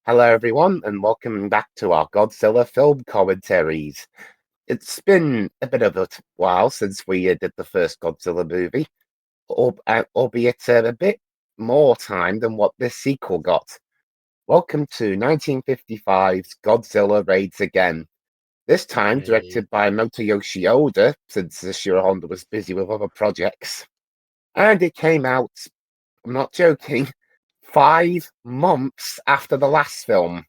Hello, everyone, and welcome back to our Godzilla film commentaries. It's been a bit of a while since we did the first Godzilla movie, albeit a bit more time than what this sequel got. Welcome to 1955's Godzilla Raids Again. This time Hey. directed by Motoyoshi Oda, since Ishiro Honda was busy with other projects. And it came out, I'm not joking, 5 months after the last film.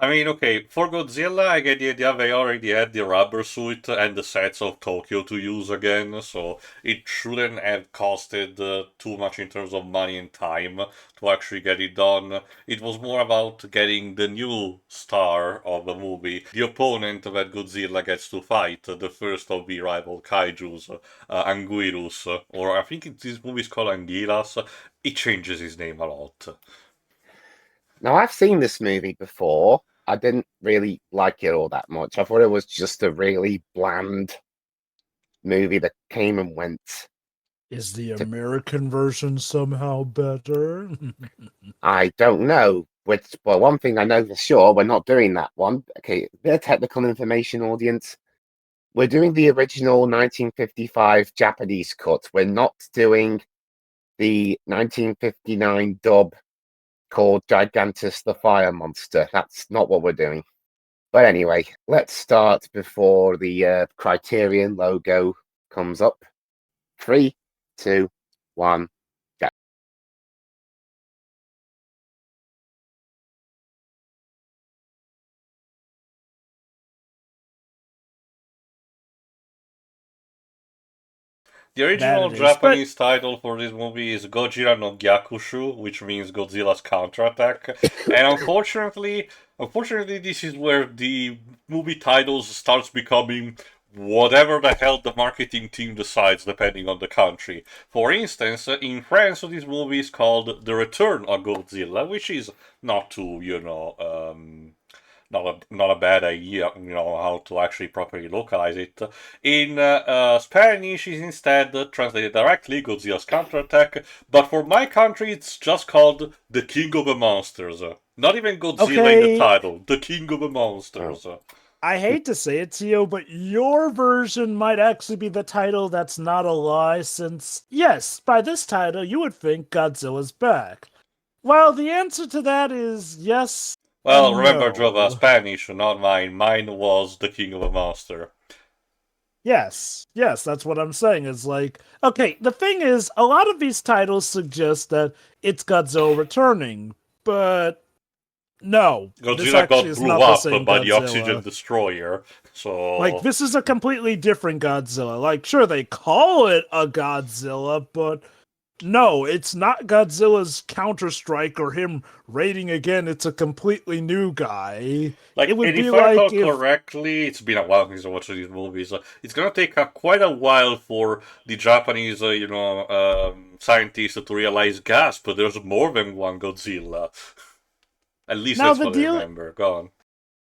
I mean, okay, for Godzilla, I get the idea they already had the rubber suit and the sets of Tokyo to use again, so it shouldn't have costed too much in terms of money and time to actually get it done. It was more about getting the new star of the movie, the opponent that Godzilla gets to fight, the first of the rival kaijus, Anguirus, or I think this movie is called Anguilas. It changes his name a lot. Now, I've seen this movie before. I didn't really like it all that much. I thought it was just a really bland movie that came and went. Is the American version somehow better? I don't know. Well, one thing I know for sure, we're not doing that one. Okay, bit of technical information, audience. We're doing the original 1955 Japanese cut. We're not doing the 1959 dub called Gigantus the Fire Monster. That's not what we're doing. But anyway, let's start before the Criterion logo comes up. 3, 2, 1, go. The original That it is, but Japanese title for this movie is Gojira no Gyakushu, which means Godzilla's counterattack. And unfortunately, this is where the movie titles starts becoming whatever the hell the marketing team decides, depending on the country. For instance, in France, this movie is called The Return of Godzilla, which is not too, not a bad idea, how to actually properly localize it. In Spanish, is instead translated directly Godzilla's counterattack, but for my country, it's just called The King of the Monsters. Not even Godzilla in the okay, title, The King of the Monsters. I hate to say it to you, but your version might actually be the title that's not a lie, since, yes, by this title, you would think Godzilla's back. Well, the answer to that is yes Well, and remember, Jova, no. Spanish, not mine. Mine was The King of the Monster. Yes, that's what I'm saying. Is like, okay, the thing is, a lot of these titles suggest that it's Godzilla returning, but no, this Godzilla actually got is blew not the up same by the oxygen Godzilla. destroyer, Like, so this is a completely different Godzilla. Like, sure, they call it a Godzilla, but no, it's not Godzilla's Counter-Strike or him raiding again. It's a completely new guy. It like, would and be if I recall like if correctly, it's been a while since I watched these movies. It's gonna take quite a while for the Japanese, scientists to realize, gasp, there's more than one Godzilla. At least now that's the what I deal. remember. Go on.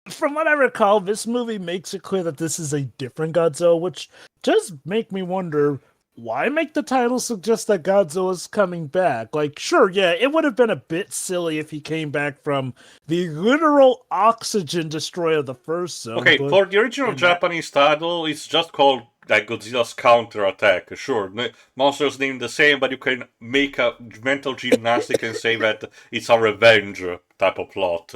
From what I recall, this movie makes it clear that this is a different Godzilla, which does make me wonder why make the title suggest that Godzilla's coming back? Like, sure, yeah, it would have been a bit silly if he came back from the literal oxygen destroyer of the first zone, Okay, but for the original in that Japanese title, it's just called like Godzilla's counterattack. Sure, monsters named the same, but you can make a mental gymnastic and say that it's a revenge type of plot.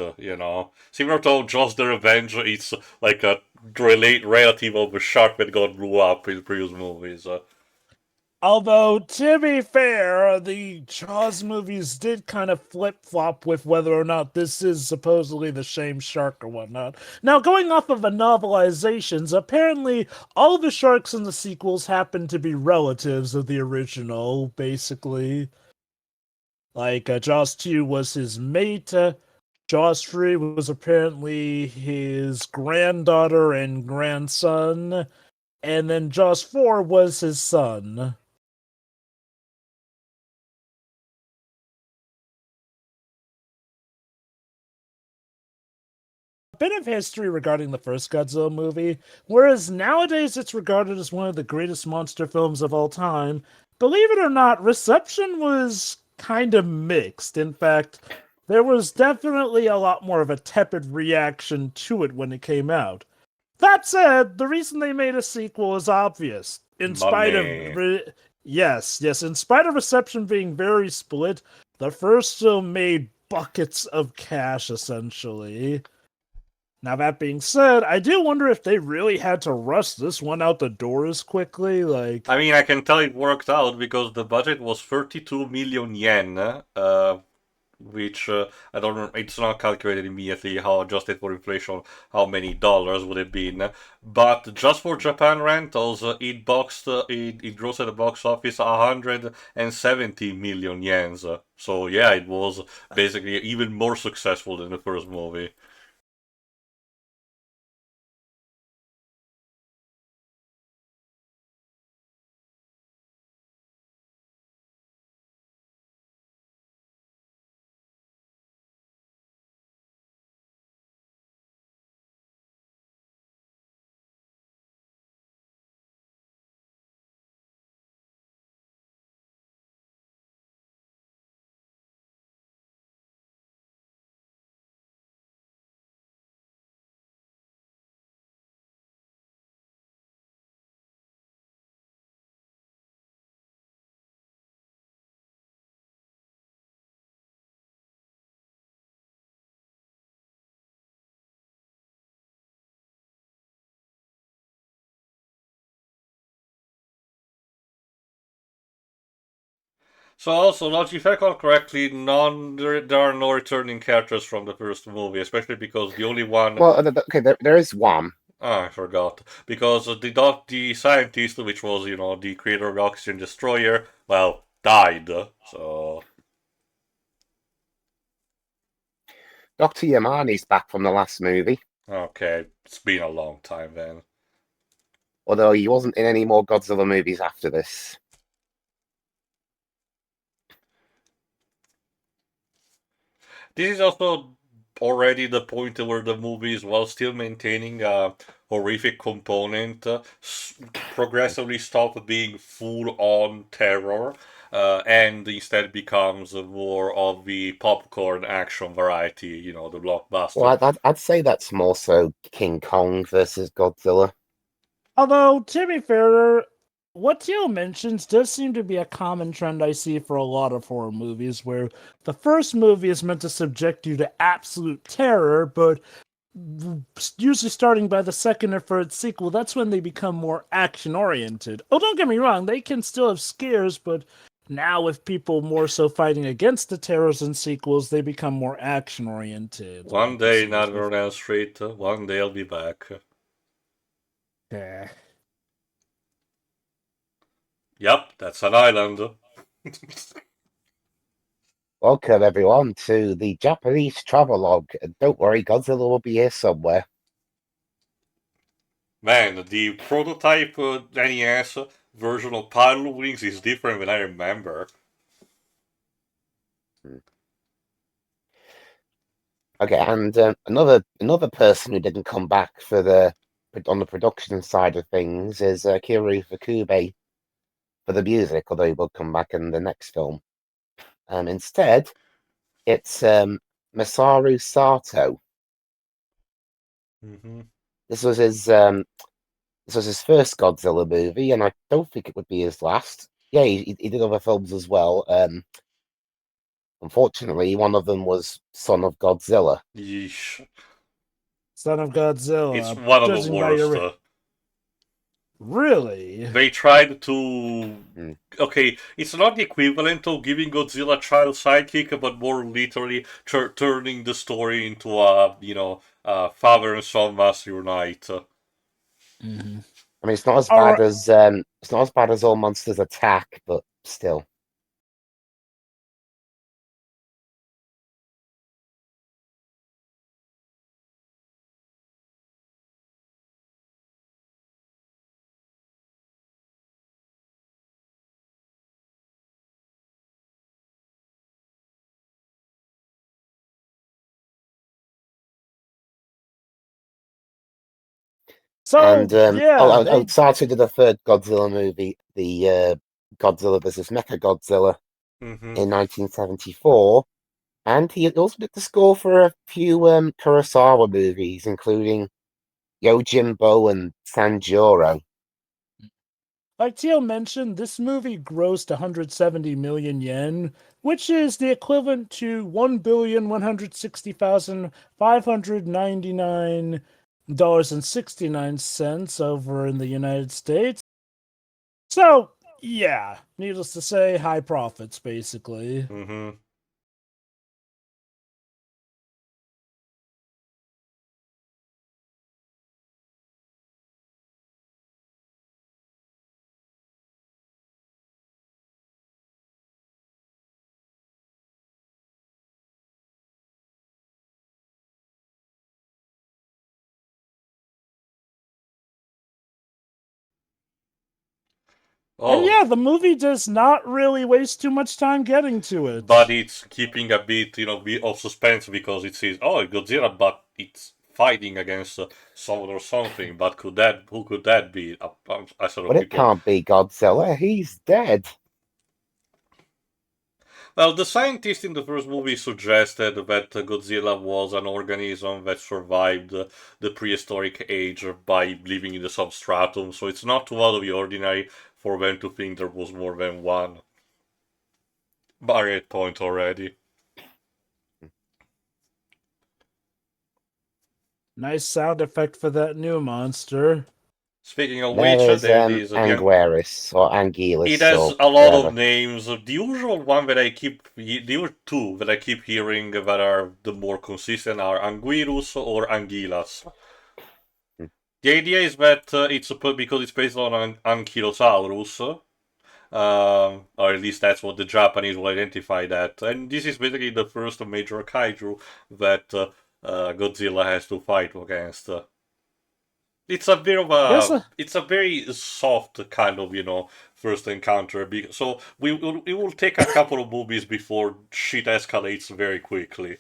Similar to Jaws the Revenge, it's like a relative of a shark that got blew up in previous movies. although, to be fair, the Jaws movies did kind of flip flop with whether or not this is supposedly the same shark or whatnot. Now, going off of the novelizations, apparently all the sharks in the sequels happen to be relatives of the original, basically. Like, Jaws 2 was his mate, Jaws 3 was apparently his granddaughter and grandson, and then Jaws 4 was his son. Bit of history regarding the first Godzilla movie. Whereas nowadays it's regarded as one of the greatest monster films of all time, believe it or not, reception was kind of mixed. In fact, there was definitely a lot more of a tepid reaction to it when it came out. That said, the reason they made a sequel is obvious. In spite of yes, in spite of reception being very split, the first film made buckets of cash essentially. Now that being said, I do wonder if they really had to rush this one out the door as quickly. Like, I mean, I can tell it worked out because the budget was 32 million yen, which I don't know, it's not calculated immediately how adjusted for inflation, how many dollars would it been. But just for Japan rentals, it grossed at the box office 170 million yens. So yeah, it was basically even more successful than the first movie. So also, not if I recall correctly, there are no returning characters from the first movie, especially because the only one. Well, okay, there is one. Oh, I forgot because the scientist, which was the creator of the Oxygen Destroyer, well, died. So Dr. Yamani's back from the last movie, okay, it's been a long time then. although he wasn't in any more Godzilla movies after this. This is also already the point where the movie is, while still maintaining a horrific component, progressively stop being full on terror, and instead becomes more of the popcorn action variety, the blockbuster. Well, I'd say that's more so King Kong versus Godzilla. although, to be fair, what Teal mentions does seem to be a common trend I see for a lot of horror movies, where the first movie is meant to subject you to absolute terror, but usually starting by the second or third sequel, that's when they become more action-oriented. Oh, don't get me wrong, they can still have scares, but now with people more so fighting against the terrors in sequels, they become more action-oriented. One day, Nightmare on Elm Street, one day I'll be back. Yeah. Yep, that's an island. Welcome, everyone, to the Japanese travelogue. Don't worry, Godzilla will be here somewhere. Man, the prototype NES version of Pile of Wings is different than I remember. Okay, and another person who didn't come back on the production side of things is Kiru Fukube for the music, although he will come back in the next film. Instead, it's Masaru Sato. Mm-hmm. This was his first Godzilla movie, and I don't think it would be his last. Yeah, he did other films as well. Unfortunately, one of them was Son of Godzilla. Yeesh. Son of Godzilla. It's one of the worst. Really? They tried to... Okay, it's not the equivalent of giving Godzilla a child sidekick, but more literally turning the story into a father and son must unite. Mm-hmm. I mean, it's not as bad as All Monsters Attack, but still. So, and yeah, Sato did a third Godzilla movie, the Godzilla vs. Mechagodzilla, Mm-hmm. in 1974, And he also did the score for a few Kurosawa movies, including Yojimbo and Sanjuro. Like Tio mentioned, this movie grossed 170 million yen, which is the equivalent to $1,160,599.69 over in the United States. So, yeah, needless to say, high profits, basically. Mm-hmm. And Oh, yeah, the movie does not really waste too much time getting to it. but it's keeping a bit, of suspense because it says, "Oh, Godzilla," but it's fighting against someone or something. But who could that be? I sort of But it people. can't be Godzilla. He's dead. Well, the scientist in the first movie suggested that Godzilla was an organism that survived the prehistoric age by living in the substratum, so it's not too out of the ordinary for them to think there was more than one variant point already. Nice sound effect for that new monster. Speaking of which, There is there it is. Anguirus or It Anguillus has or a lot of whatever. names. The usual one that the usual two that I keep hearing that are the more consistent are Anguirus or Anguillas. Hmm. The idea is that because it's based on an Ankylosaurus, or at least that's what the Japanese will identify that. And this is basically the first major kaiju that Godzilla has to fight against. It's a bit of Yes, it's a very soft kind of first encounter. So it will take a couple of movies before shit escalates very quickly.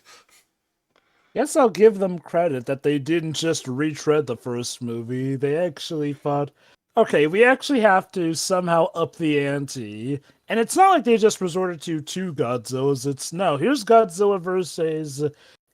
Guess I'll give them credit that they didn't just retread the first movie. They actually thought, okay, we actually have to somehow up the ante. And it's not like they just resorted to two Godzillas. It's no, here's Godzilla versus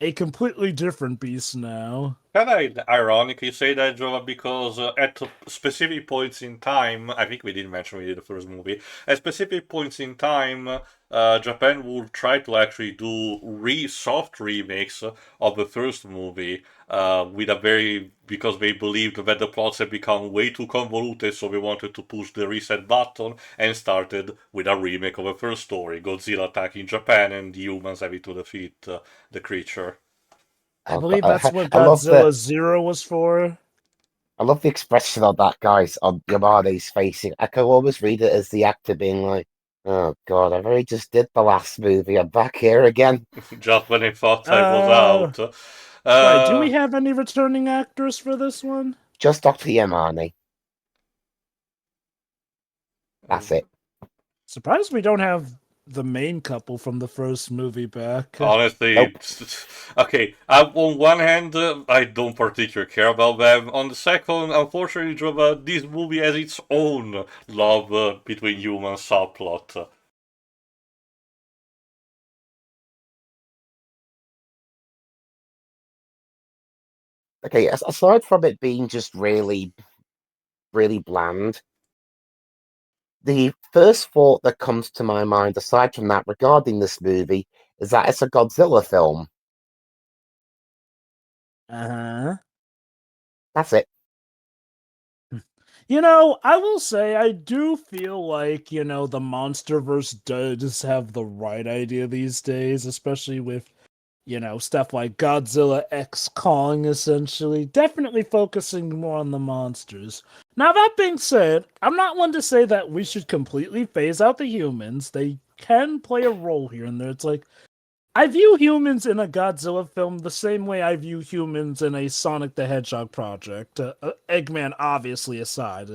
a completely different beast now. Kind of ironic you say that, Jova, because at specific points in time, I think we didn't mention we did the first movie. At specific points in time, Japan will try to actually do soft remakes of the first movie, with a because they believed that the plots had become way too convoluted, so they wanted to push the reset button and started with a remake of the first story, Godzilla attacking Japan and the humans having to defeat the creature. I believe that's what I love the Godzilla Zero was for. I love the expression of that guy's on Yamane's face. I can always read it as the actor being like, "Oh God, I really just did the last movie. I'm back here again." Just when I thought I was Uh, out. right, do we have any returning actors for this one? Just Dr. Yamane. That's it. Surprised we don't have the main couple from the first movie back. Honestly, Nope. okay. On one hand, I don't particularly care about them. On the second, unfortunately, Jova, this movie has its own love between human subplot. Okay, aside from it being just really, really bland, the first thought that comes to my mind, aside from that, regarding this movie, is that it's a Godzilla film. Uh-huh. That's it. I will say I do feel like, the MonsterVerse does have the right idea these days, especially with, stuff like Godzilla X Kong, essentially. Definitely focusing more on the monsters. Now, that being said, I'm not one to say that we should completely phase out the humans. They can play a role here and there. It's like, I view humans in a Godzilla film the same way I view humans in a Sonic the Hedgehog project. Eggman obviously aside.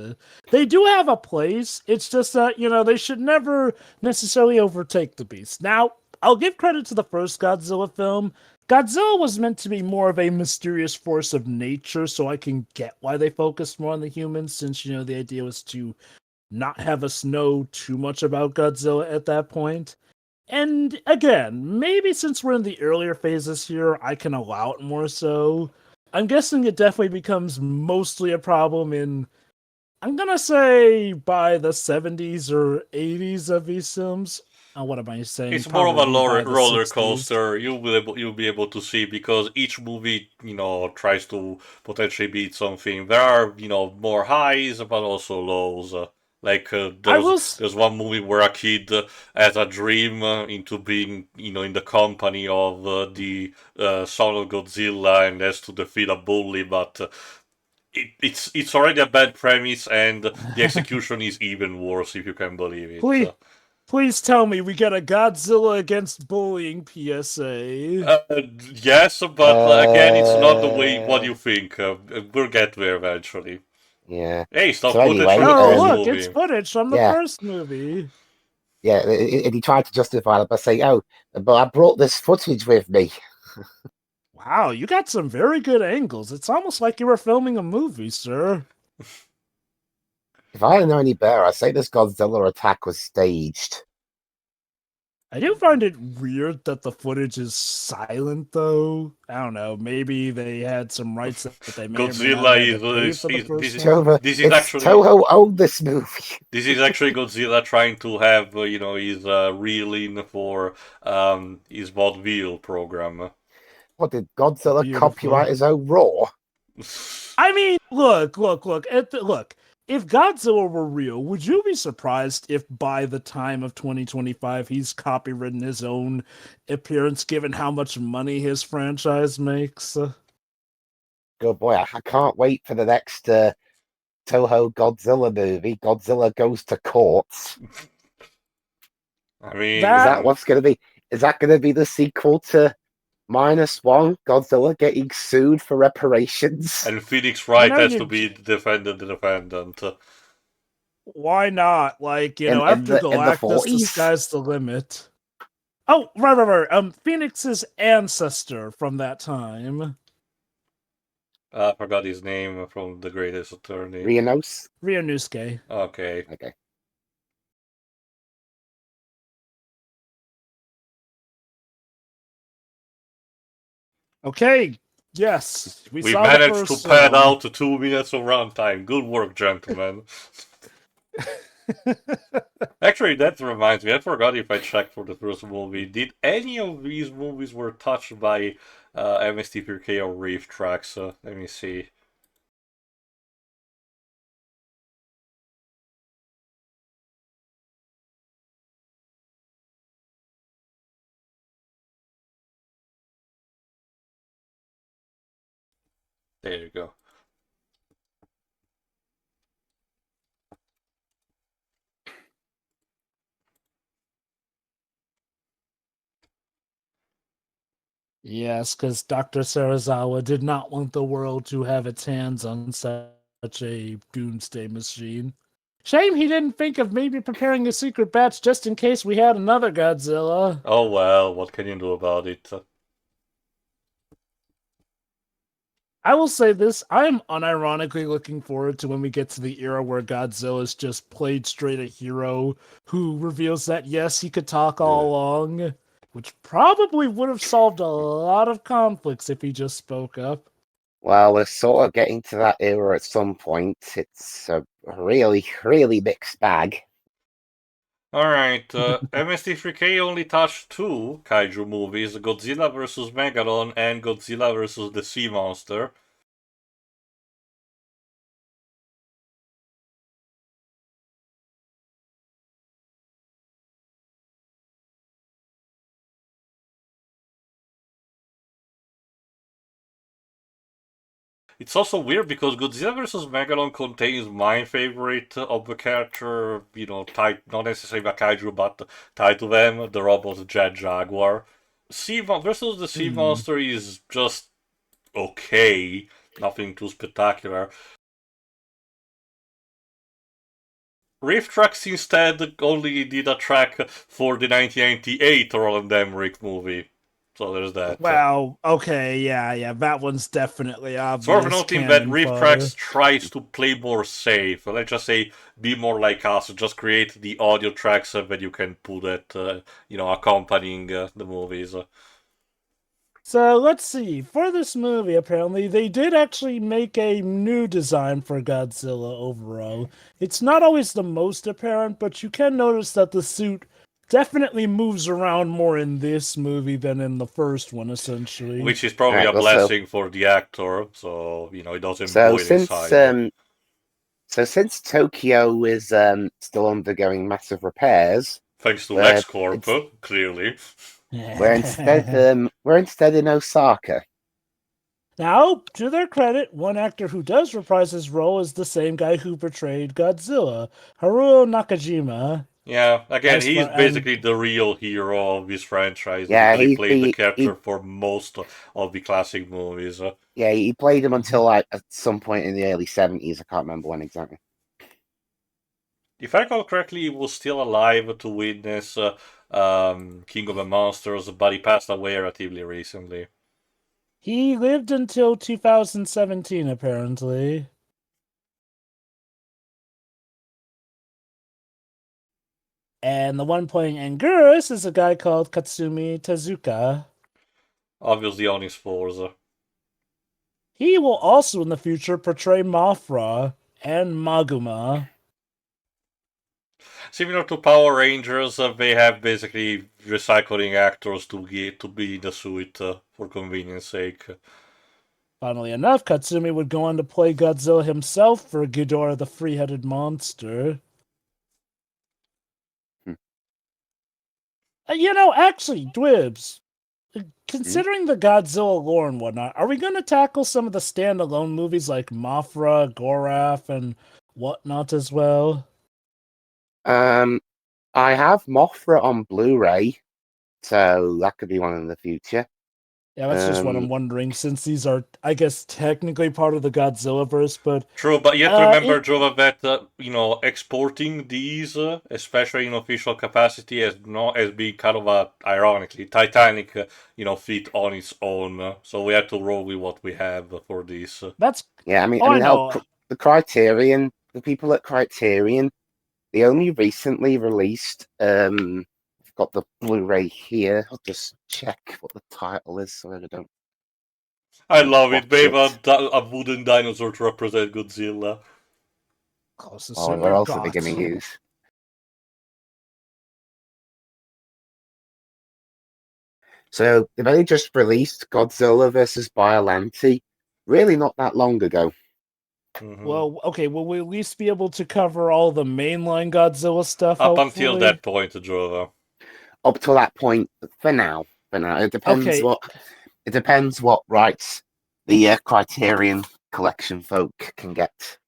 They do have a place. It's just that, they should never necessarily overtake the beast. Now, I'll give credit to the first Godzilla film. Godzilla was meant to be more of a mysterious force of nature, so I can get why they focused more on the humans, since, the idea was to not have us know too much about Godzilla at that point. And again, maybe since we're in the earlier phases here, I can allow it more so. I'm guessing it definitely becomes mostly a problem in, I'm gonna say, by the 70s or 80s of these films. What am I saying? It's more of a Probably by the roller 60s. coaster. You'll be able to see because each movie tries to potentially beat something. There are more highs but also lows. I will. S- there's one movie where a kid has a dream into being in the company of the son of Godzilla and has to defeat a bully, but it's already a bad premise and the execution is even worse if you can believe it. Please tell me we get a Godzilla against bullying PSA. Yes, but again, it's not the way what Uh, you think. We'll get there eventually. yeah. Hey, stop So footage anyway, from the Oh, first look, it's movie. footage from the yeah, first movie. yeah. And he tried to justify it by saying, "Oh, but I brought this footage with me." Wow, you got some very good angles. It's almost like you were filming a movie, sir. If I didn't know any better, I'd say this Godzilla attack was staged. I do find it weird that the footage is silent, though. I don't know. Maybe they had some rights that they may or may not Godzilla have had to pay for the first one. Tova, this is it's actually Toho owned this movie. this is actually Godzilla trying to have his reel in for his vaudeville program. What did Godzilla Beautiful. copyright his own roar? I mean, look. Look. If Godzilla were real, would you be surprised if by the time of 2025 he's copywritten his own appearance, given how much money his franchise makes? Good boy, I can't wait for the next Toho Godzilla movie. Godzilla goes to courts. I Is that mean, what's going to be? Is that going to be the sequel to -1? Godzilla getting sued for reparations? and Phoenix You Wright know, has you to be the defendant. why not? Like, In after in the Galactus, the 40s? sky's the limit. Oh, right. Phoenix's ancestor from that time, I forgot his name from The Greatest Attorney. Rionos? Ryunosuke. Okay. Okay. Okay, yes, we We saw the managed to first pad one. out 2 minutes of runtime. Good work, gentlemen. Actually, that reminds me. I forgot if I checked for the first movie. Did any of these movies were touched by MST3K or Reef Tracks? Let me see. There you go. Yes, because Dr. Sarazawa did not want the world to have its hands on such a doomsday machine. Shame he didn't think of maybe preparing a secret batch just in case we had another Godzilla. Oh well, what can you do about it? I will say this, I am unironically looking forward to when we get to the era where Godzilla is just played straight a hero who reveals that yes, he could talk all along, which probably would have solved a lot of conflicts if he just spoke up. Well, we're sort of getting to that era at some point. It's a really, really mixed bag. Alright, MST3K only touched two kaiju movies, Godzilla vs. Megalon and Godzilla vs. the Sea Monster. It's also weird because Godzilla vs. Megalon contains my favorite of the character, tied, not necessarily a kaiju, but tied to them, the robot Jet Jaguar. Versus the Sea Monster is just okay, nothing too spectacular. Riff Tracks instead only did a track for the 1998 Roland Emmerich movie. So there's that. Well, okay, yeah, that one's definitely It's worth obvious noting that canon fodder. Rifftrax tries to play more safe. Let's just say, be more like us. Just create the audio tracks that you can put at, accompanying the movies. So let's see. For this movie, apparently, they did actually make a new design for Godzilla overall. It's not always the most apparent, but you can notice that the suit definitely moves around more in this movie than in the first one, essentially. Which is probably Right, a well, so- blessing for the actor, so, it doesn't So go since inside. since Tokyo is still undergoing massive repairs, Thanks to we're LexCorp, clearly. we're instead in Osaka. Now, to their credit, one actor who does reprise his role is the same guy who portrayed Godzilla, Haruo Nakajima. Yeah, again, As he's far- basically and the real hero of this franchise Yeah, because he he's played the the character for most of the classic movies. he played him until like at some point in the early 70s. I can't remember when exactly. If I recall correctly, he was still alive to witness King of the Monsters, but he passed away relatively recently. he lived until 2017, apparently. And the one playing Anguirus is a guy called Katsumi Tezuka. Obviously on his fours. He will also in the future portray Mothra and Maguma. Similar to Power Rangers, they have basically recycling actors to be in the suit for convenience sake. Funnily enough, Katsumi would go on to play Godzilla himself for Ghidorah the Three-Headed Monster. Hmm. Actually, Dwibs, considering the Godzilla lore and whatnot, are we going to tackle some of the standalone movies like Mothra, Goraf, and whatnot as well? I have Mothra on Blu-ray, so that could be one in the future. Yeah, that's just what I'm wondering, since these are, I guess, technically part of the Godzilla verse, but True, but you have to remember, it, Jova, that exporting these, especially in official capacity, as being kind of a ironically Titanic, feat on its own. So we have to roll with what we have for this. that's Yeah, I mean, I know. the Criterion, the people at Criterion, they only recently released. I've got the Blu-ray here. I'll just check what the title is so I don't. I love it. Watch Babe, it. a wooden dinosaur to represent Godzilla. Closest Oh, thing what I else are they got. going to use? So they've only just released Godzilla versus Biollante, really not that long ago. Mhm. Well, okay, will we at least be able to cover all the mainline Godzilla stuff, Up until hopefully? that point, Jova. Up to that point, for now, it depends Okay. what rights the Criterion Collection folk can get.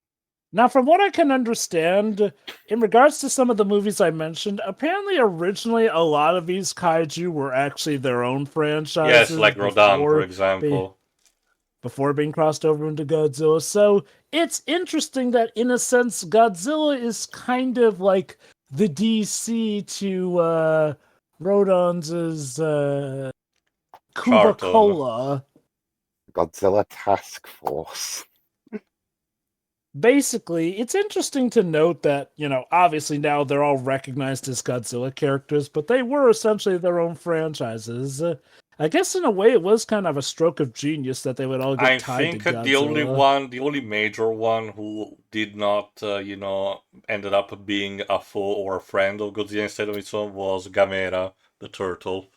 Now, from what I can understand, in regards to some of the movies I mentioned, apparently originally a lot of these kaiju were actually their own franchises. Yes, like Rodan, for example. Before being crossed over into Godzilla. So it's interesting that, in a sense, Godzilla is kind of like the DC to Rodon's Cuba Charlton. Cola. Godzilla Task Force. Basically, it's interesting to note that, obviously now they're all recognized as Godzilla characters, but they were essentially their own franchises. I guess in a way it was kind of a stroke of genius that they would all get I tied to think Godzilla. the only major one who did not, ended up being a foe or a friend of Godzilla instead of its own was Gamera, the turtle.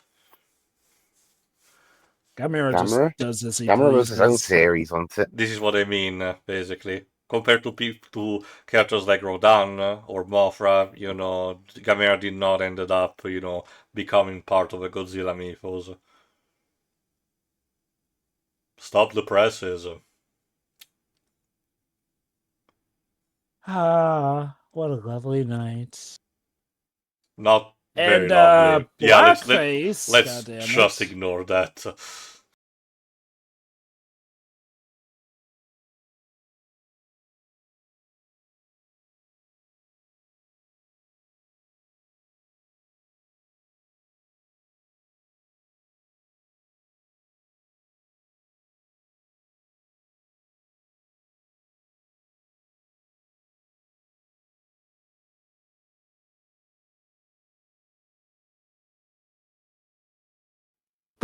Gamera just Gamera? does as he Gamera was his own pleases. series, wasn't it? This is what I mean, basically. Compared to characters like Rodan or Mothra, Gamera did not ended up, becoming part of a Godzilla mythos. Stop the presses. Ah, what a lovely night. Not very And lovely. Yeah, Blackface, let's goddammit. just ignore that.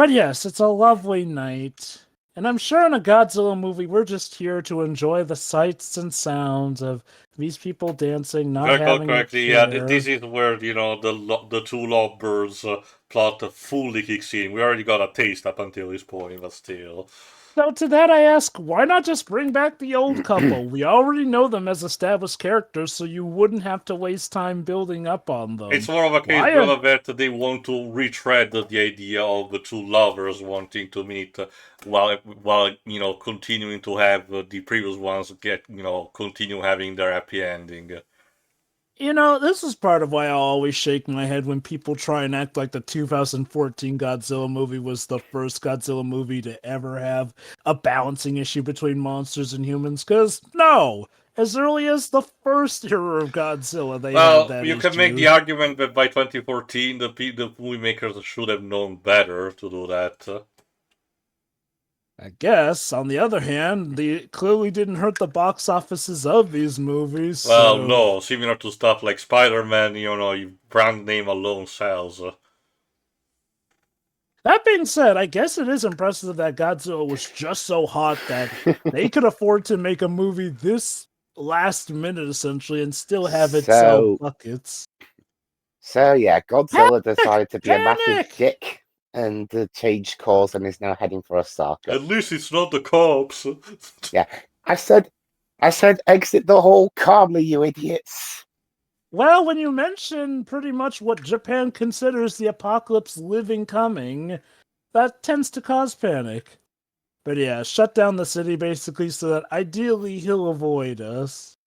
But yes, it's a lovely night. And I'm sure in a Godzilla movie, we're just here to enjoy the sights and sounds of these people dancing, not Recall having a correctly, yeah, care. this is where, the two lovebirds plot fully kicks in. We already got a taste up until this point, but still. So to that I ask, why not just bring back the old couple? We already know them as established characters, so you wouldn't have to waste time building up on them. It's more of a case, Why Bill, that they want to retread the idea of the two lovers wanting to meet while continuing to have the previous ones continue having their happy ending. This is part of why I always shake my head when people try and act like the 2014 Godzilla movie was the first Godzilla movie to ever have a balancing issue between monsters and humans. Because, no! As early as the first era of Godzilla, they had Well, that you issue. can make the argument that by 2014, the movie makers should have known better to do that. I guess. On the other hand, they clearly didn't hurt the box offices of these movies. Well, So... no, similar to stuff like Spider-Man, brand name alone sells. That being said, I guess it is impressive that Godzilla was just so hot that they could afford to make a movie this last minute, essentially, and still have it sell buckets. So yeah, Godzilla decided to be a massive Panic! dick and changed course and is now heading for Osaka. At least it's not the cops. Yeah, I said exit the hall calmly, you idiots. Well, when you mention pretty much what Japan considers the apocalypse living coming, that tends to cause panic. But yeah, shut down the city basically so that ideally he'll avoid us.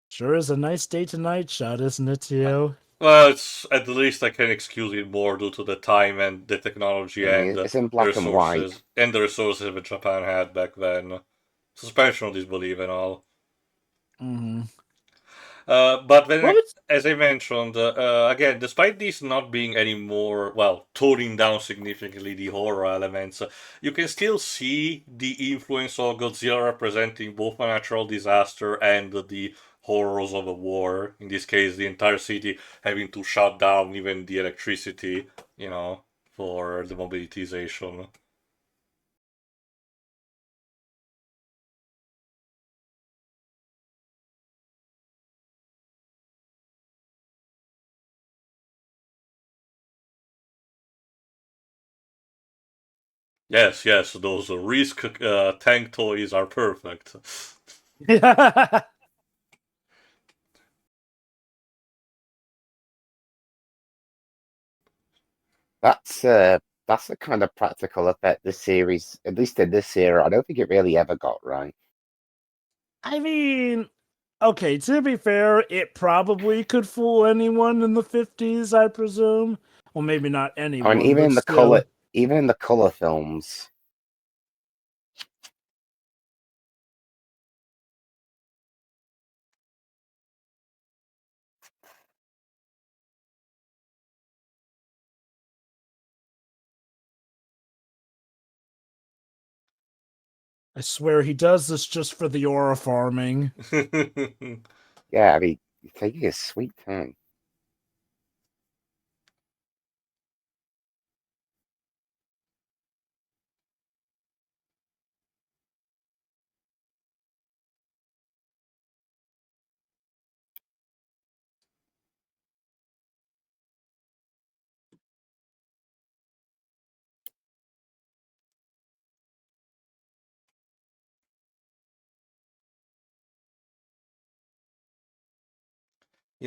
Sure is a nice day to night shot, isn't it, Tio? Well, it's at least I can excuse it more due to the time and the technology and It's in the black and white. resources that Japan had back then. Suspension of disbelief and all. Mm-hmm. But then, as I mentioned, again, despite these not being any more, toning down significantly the horror elements, you can still see the influence of Godzilla representing both a natural disaster and the horrors of a war. In this case, the entire city having to shut down even the electricity, for the mobilization. Yes, those Risk tank toys are perfect. That's a kind of practical effect this series, at least in this era, I don't think it really ever got right. I mean, okay, to be fair, it probably could fool anyone in the 50s, I presume. Well, maybe not anyone. I mean, even in the still. color films. I swear he does this just for the aura farming. Yeah, I mean, he's taking his sweet time.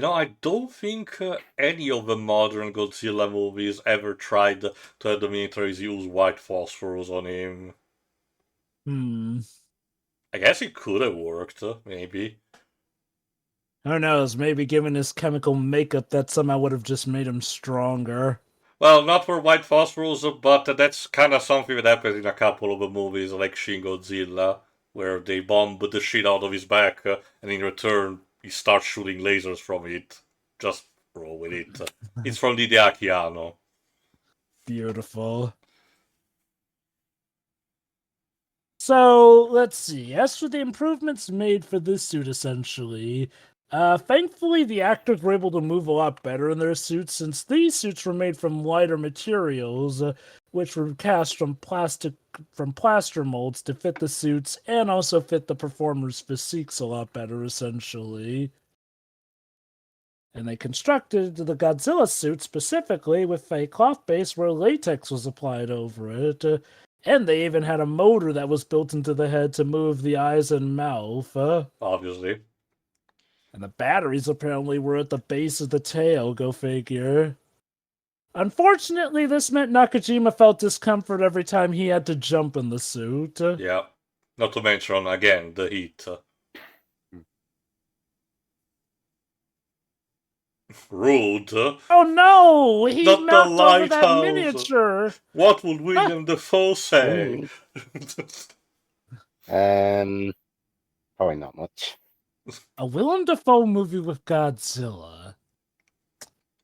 I don't think any of the modern Godzilla movies ever tried to have the militaries use white phosphorus on him. I guess it could have worked, maybe. Who knows, maybe given his chemical makeup, that somehow would have just made him stronger. Well, not for white phosphorus, but that's kind of something that happens in a couple of the movies, like Shin Godzilla, where they bomb the shit out of his back, and in return, he starts shooting lasers from it. Just roll with it. It's from the Anno. Beautiful. So, let's see. As for the improvements made for this suit, essentially, Thankfully, the actors were able to move a lot better in their suits since these suits were made from lighter materials, which were cast from plaster molds to fit the suits and also fit the performers' physiques a lot better, essentially. And they constructed the Godzilla suit specifically with a cloth base where latex was applied over it. And they even had a motor that was built into the head to move the eyes and mouth. Obviously. And the batteries apparently were at the base of the tail, go figure. Unfortunately, this meant Nakajima felt discomfort every time he had to jump in the suit. Yeah. Not to mention, again, the heat. Rude. Oh no! He Not the knocked over that lighthouse. miniature! What would William Dafoe say? Probably not much. A Willem Dafoe movie with Godzilla.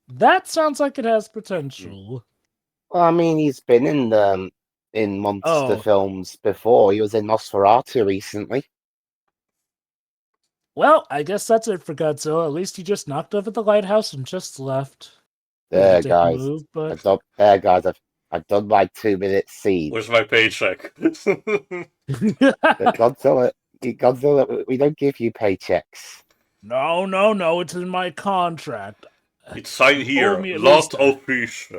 That sounds like it has potential. Well, I mean, he's been in monster films before. He was in Nosferatu recently. Well, I guess that's it for Godzilla. At least he just knocked over the lighthouse and just left. There, guys. Move, but... There, guys. I've done my 2-minute scene. Where's my paycheck? Godzilla, we don't give you paychecks. No, it's in my contract. It's signed here, lot of fish.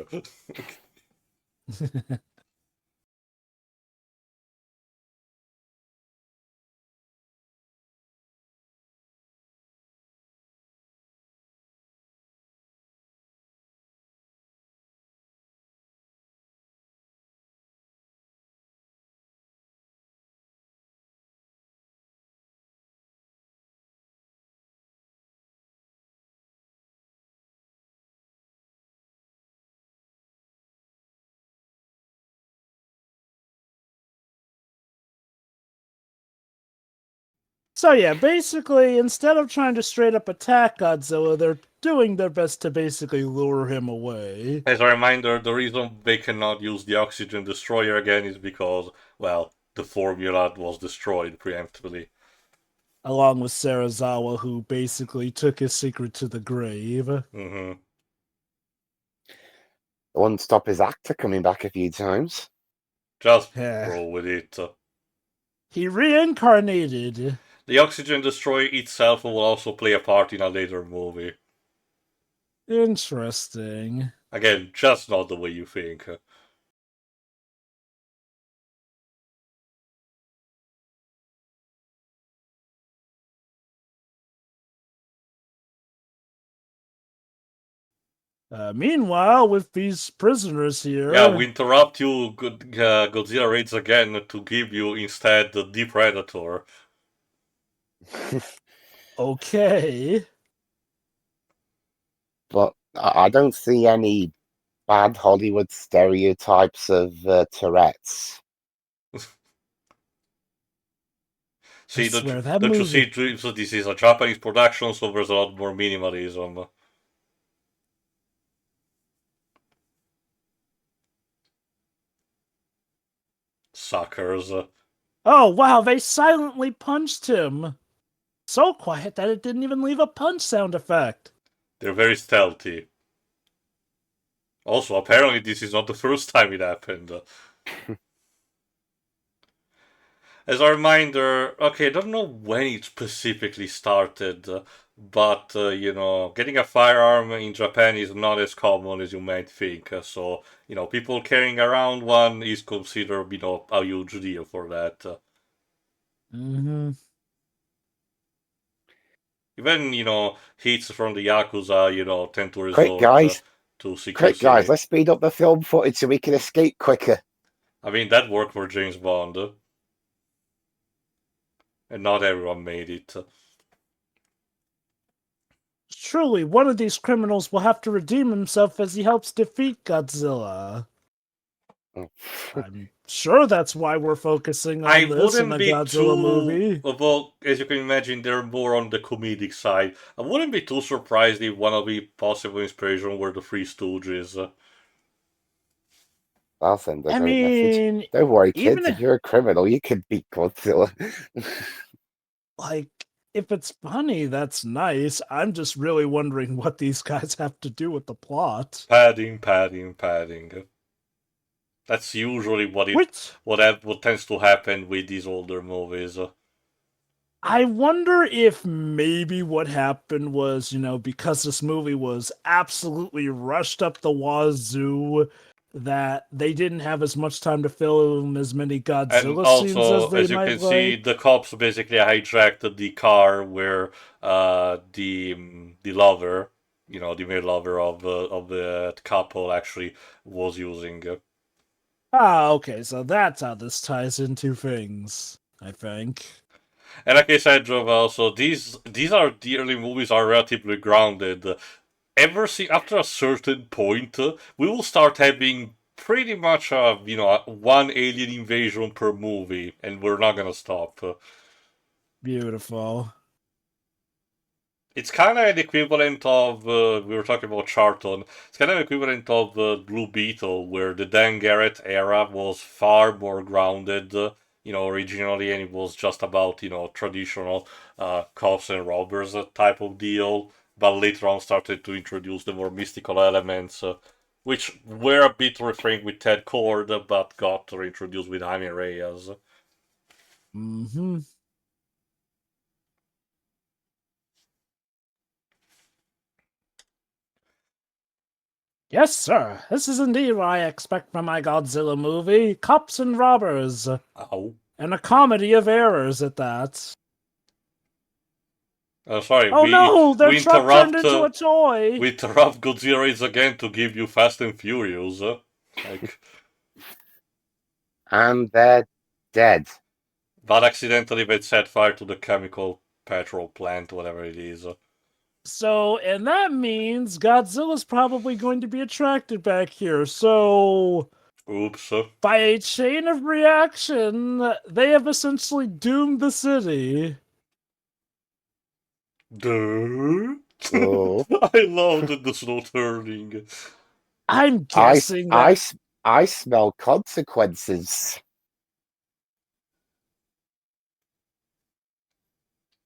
So yeah, basically, instead of trying to straight up attack Godzilla, they're doing their best to basically lure him away. As a reminder, the reason they cannot use the oxygen destroyer again is because, well, the formula was destroyed preemptively. Along with Sarazawa, who basically took his secret to the grave. Mm-hmm. It wouldn't stop his actor coming back a few times. Just roll with it. He reincarnated. The oxygen destroyer itself will also play a part in a later movie. Interesting. Again, just not the way you think. Meanwhile, with these prisoners here... Yeah, we interrupt you, Godzilla raids again, to give you instead the Predator. Okay. But I don't see any bad Hollywood stereotypes of Tourette's. See, don't you see, so this is a Japanese production, so there's a lot more minimalism. Suckers. Oh, wow, they silently punched him. So quiet that it didn't even leave a punch sound effect. They're very stealthy. Also, apparently this is not the first time it happened. As a reminder, okay, I don't know when it specifically started, but, you know, getting a firearm in Japan is not as common as you might think. So, you know, people carrying around one is considered, you know, a huge deal for that. Mm-hmm. Even, you know, hits from the Yakuza, you know, tend to result to secrecy. Quick, guys, let's speed up the film footage so we can escape quicker. I mean, that worked for James Bond. And not everyone made it. Truly, one of these criminals will have to redeem himself as he helps defeat Godzilla. I'm sure that's why we're focusing on this in the Godzilla movie. Well, as you can imagine, they're more on the comedic side. I wouldn't be too surprised if one of the possible inspiration were the Three Stooges. I'll send us a message. Don't worry, kids. If you're a criminal, you can beat Godzilla. Like, if it's funny, that's nice. I'm just really wondering what these guys have to do with the plot. Padding, padding, padding. That's usually what tends to happen with these older movies. I wonder if maybe what happened was, because this movie was absolutely rushed up the wazoo, that they didn't have as much time to film as many And Godzilla scenes also, as they as you might can see, like. the cops basically hijacked the car where the lover, the male lover of the couple actually was using. Ah, okay, so that's how this ties into things, I think. And like I said, also these are the early movies are relatively grounded. After a certain point, we will start having pretty much one alien invasion per movie, and we're not gonna stop. Beautiful. It's kind of an equivalent of we were talking about Charlton. It's kind of equivalent of Blue Beetle, where the Dan Garrett era was far more grounded. Originally, and it was just about traditional cops and robbers type of deal. But later on, started to introduce the more mystical elements, which were a bit refrained with Ted Cord, but got reintroduced with Jaime Reyes. Mm-hmm. Yes, sir. This is indeed what I expect from my Godzilla movie. Cops and robbers. Ow. And a comedy of errors at that. Sorry, Oh no, their we truck turned interrupt into a toy. we interrupt Godzilla Race again to give you Fast and Furious. Like, And they're dead. but accidentally they set fire to the chemical petrol plant, whatever it is. So, and that means Godzilla's probably going to be attracted back here. So, Oops. by a chain of reaction, they have essentially doomed the city. Duh. Oh. I loved the slow turning. I'm guessing that I smell consequences.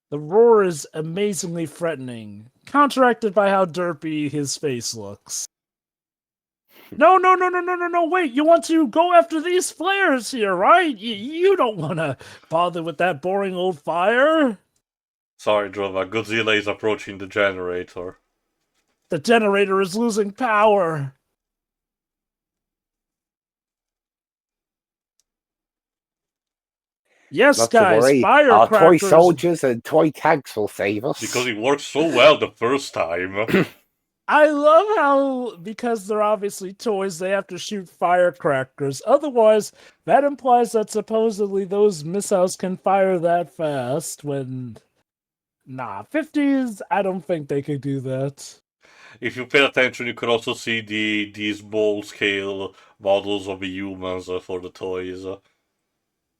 the roar is amazingly threatening, counteracted by how derpy his face looks. No, wait, you want to go after these flares here, right? You don't want to bother with that boring old fire. Sorry, Drova. Godzilla is approaching the generator. The generator is losing power. Yes, Not guys, to worry, our toy firecrackers. soldiers and toy tanks will save us. Because it worked so well the first time. I love how, because they're obviously toys, they have to shoot firecrackers. Otherwise, that implies that supposedly those missiles can fire that fast when... Nah, 50s, I don't think they could do that. If you pay attention, you can also see these small scale models of the humans for the toys.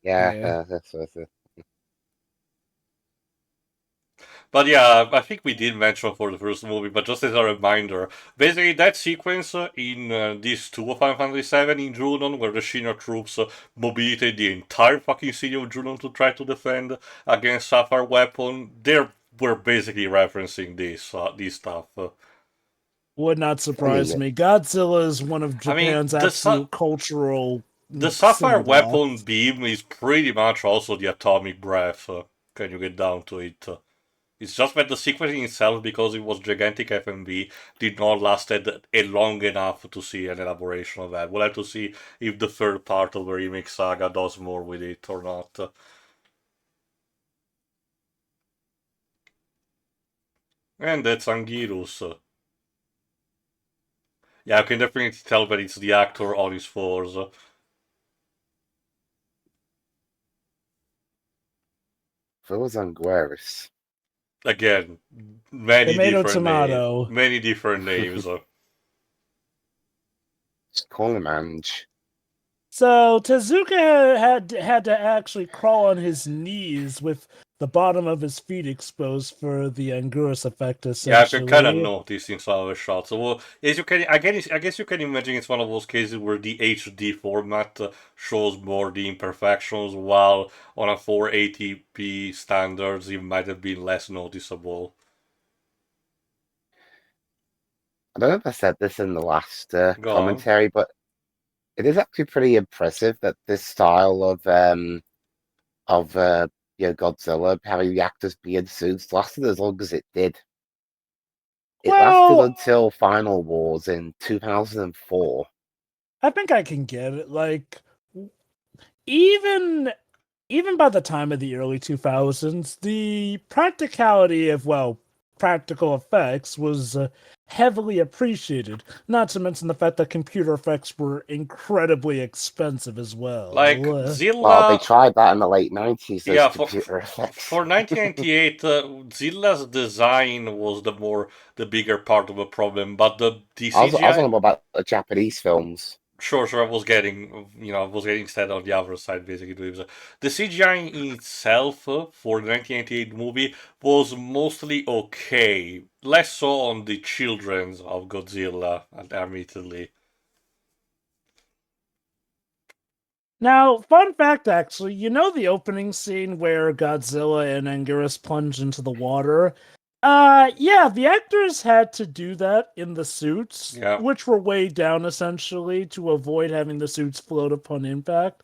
Yeah. That's it. But yeah, I think we did mention for the first movie, but just as a reminder, basically that sequence in this 2 of Final Fantasy VII in Junon, where the Shinra troops mobilized the entire fucking city of Junon to try to defend against Sapphire Weapon, they were basically referencing this stuff. Would not surprise me. Godzilla is one of I mean, Japan's absolute cultural the Sapphire symbol. Weapon beam is pretty much also the atomic breath. Can you get down to it? It's just that the sequencing itself, because it was gigantic FMV, did not lasted long enough to see an elaboration of that. We'll have to see if the third part of the remake saga does more with it or not. And that's Anguirus. Yeah, I can definitely tell that it's the actor on his fours. Those Anguirus. Again, many Tomato, different tomato. names. Many different names. Just call him Ange. So Tezuka had to actually crawl on his knees with the bottom of his feet exposed for the Anguirus effect, Yeah, I essentially. can kind of notice in some of the shots. So, well, as you can, I guess you can imagine it's one of those cases where the HD format shows more the imperfections, while on a 480p standards, it might have been less noticeable. I don't know if I said this in the last Go on. commentary, but it is actually pretty impressive that this style of Godzilla having the actors be in suits lasted as long as it did. It lasted Well, until Final Wars in 2004. I think I can get it. Like, even by the time of the early 2000s, the practicality of, practical effects was heavily appreciated. Not to mention the fact that computer effects were incredibly expensive as well. Like Well, they Zilla, tried that in the late 90s, those yeah, computer effects. for 1998, Zilla's design was the bigger part of the problem, but the I was CGI. on about the Japanese films. Sure, I was getting, I was getting instead on the other side, basically. The CGI in itself for the 1988 movie was mostly okay. Less so on the children of Godzilla, admittedly. Now, fun fact actually, you know the opening scene where Godzilla and Anguirus plunge into the water? Yeah, the actors had to do that in the suits, Yeah. which were weighed down essentially to avoid having the suits float upon impact.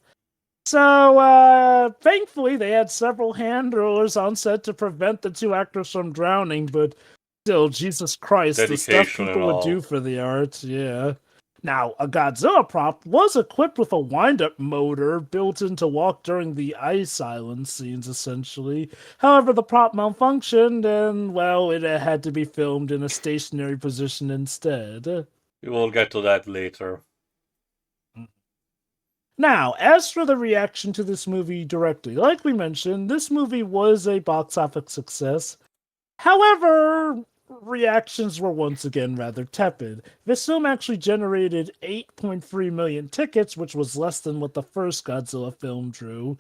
So, thankfully, they had several handlers on set to prevent the two actors from drowning, but still, Jesus Christ, the stuff Dedication people and would all. do for the art, yeah. Now, a Godzilla prop was equipped with a wind-up motor built in to walk during the ice island scenes, essentially. However, the prop malfunctioned, and, well, it had to be filmed in a stationary position instead. We will get to that later. Now, as for the reaction to this movie directly, like we mentioned, this movie was a box office success. However, reactions were once again rather tepid. This film actually generated 8.3 million tickets, which was less than what the first Godzilla film drew.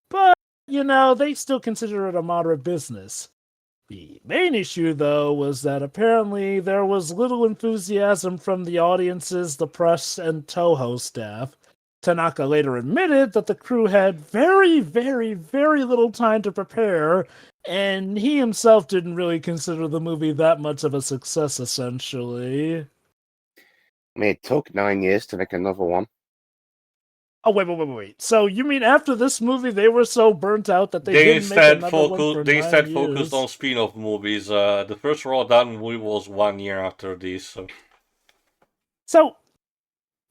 But, they still consider it a moderate business. The main issue, though, was that apparently there was little enthusiasm from the audiences, the press, and Toho staff. Tanaka later admitted that the crew had very, very, very little time to prepare, and he himself didn't really consider the movie that much of a success, essentially. I mean, it took 9 years to make another one. Oh, wait. So you mean after this movie they were so burnt out that they didn't make another one for 9 They instead years? focused on spin-off movies. The first Raw Done movie was 1 year after this. So,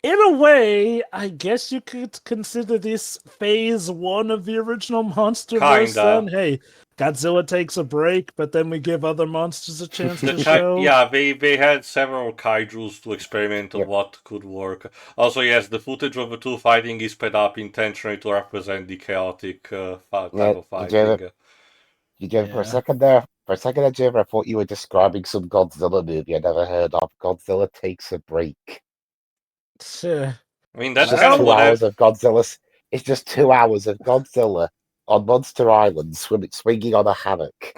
in a way, I guess you could consider this phase 1 of the original MonsterVerse. Then, hey, Godzilla takes a break, but then we give other monsters a chance to show. Yeah, they had several kaijus to experiment on what could work. Also, yes, the footage of the two fighting is sped up intentionally to represent the chaotic type of fighting. For a second there, Javier, I thought you were describing some Godzilla movie I never heard of. Godzilla Takes a Break. I mean, that's just kind of 2 what hours of Godzilla. It's just 2 hours of Godzilla on Monster Island swinging on a hammock.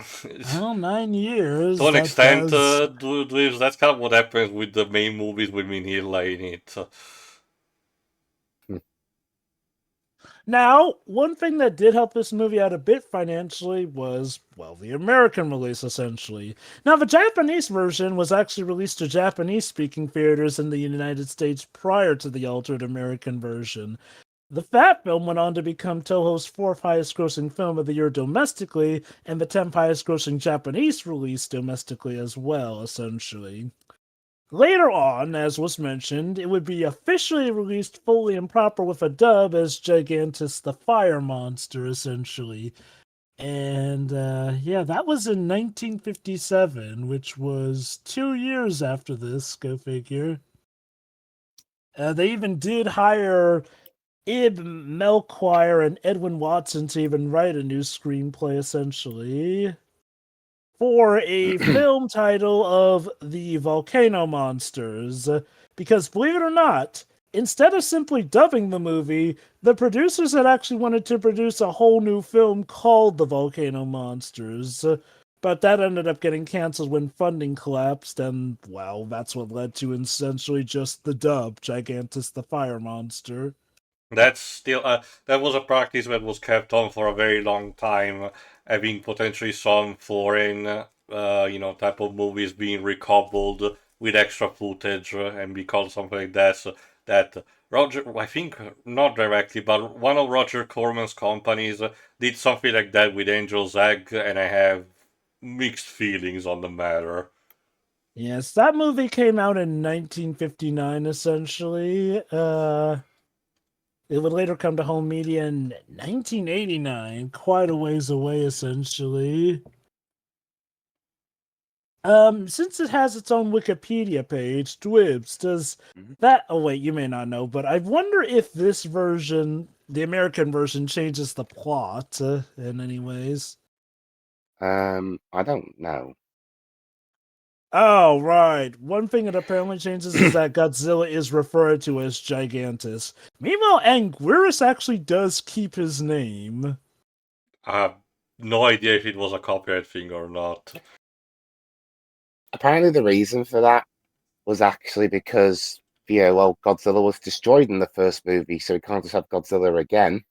Well, 9 years. To an extent, that's kind of what happens with the main movies with Minhila in it. Now, one thing that did help this movie out a bit financially was, the American release, essentially. Now, the Japanese version was actually released to Japanese-speaking theaters in the United States prior to the altered American version. That film went on to become Toho's 4th highest-grossing film of the year domestically, and the 10th highest-grossing Japanese release domestically as well, essentially. Later on, as was mentioned, it would be officially released fully and proper with a dub as Gigantus the Fire Monster, essentially. And, that was in 1957, which was 2 years after this, go figure. They even did hire Ib Melchior and Edwin Watson to even write a new screenplay, essentially, for a film title of The Volcano Monsters. Because, believe it or not, instead of simply dubbing the movie, the producers had actually wanted to produce a whole new film called The Volcano Monsters. But that ended up getting canceled when funding collapsed, and, well, that's what led to essentially just the dub, Gigantus the Fire Monster. That's still that was a practice that was kept on for a very long time, having potentially some foreign, type of movies being recoupled with extra footage and be called something like that. So that Roger, I think not directly, but one of Roger Corman's companies did something like that with Angel's Egg, and I have mixed feelings on the matter. Yes, that movie came out in 1959, essentially. It would later come to home media in 1989, quite a ways away, essentially. Since it has its own Wikipedia page, Dwibs, does that... Oh, wait, you may not know, but I wonder if this version, the American version, changes the plot in any ways. I don't know. Oh, right. One thing it apparently changes is that Godzilla is referred to as Gigantus. Meanwhile, Anguirus actually does keep his name. I have no idea if it was a copyright thing or not. Apparently, the reason for that was actually because, Godzilla was destroyed in the first movie, so we can't just have Godzilla again.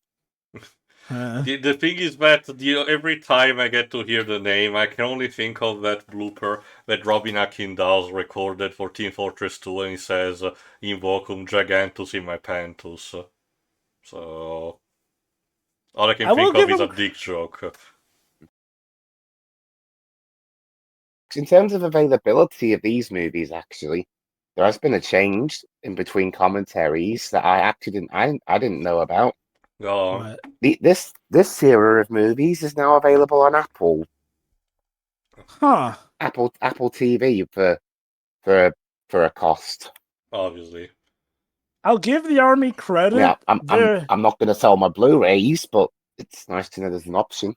The thing is that every time I get to hear the name, I can only think of that blooper that Robin Akin does recorded for Team Fortress 2, and he says, "Invocum Gigantus in my pantus." So all I can think of is a dick joke. In terms of availability of these movies, actually, there has been a change in between commentaries that I actually didn't know about. Go on. This era of movies is now available on Apple. Huh. Apple TV for a cost. Obviously. I'll give the Army credit. Yeah, I'm not going to sell my Blu-rays, but it's nice to know there's an option.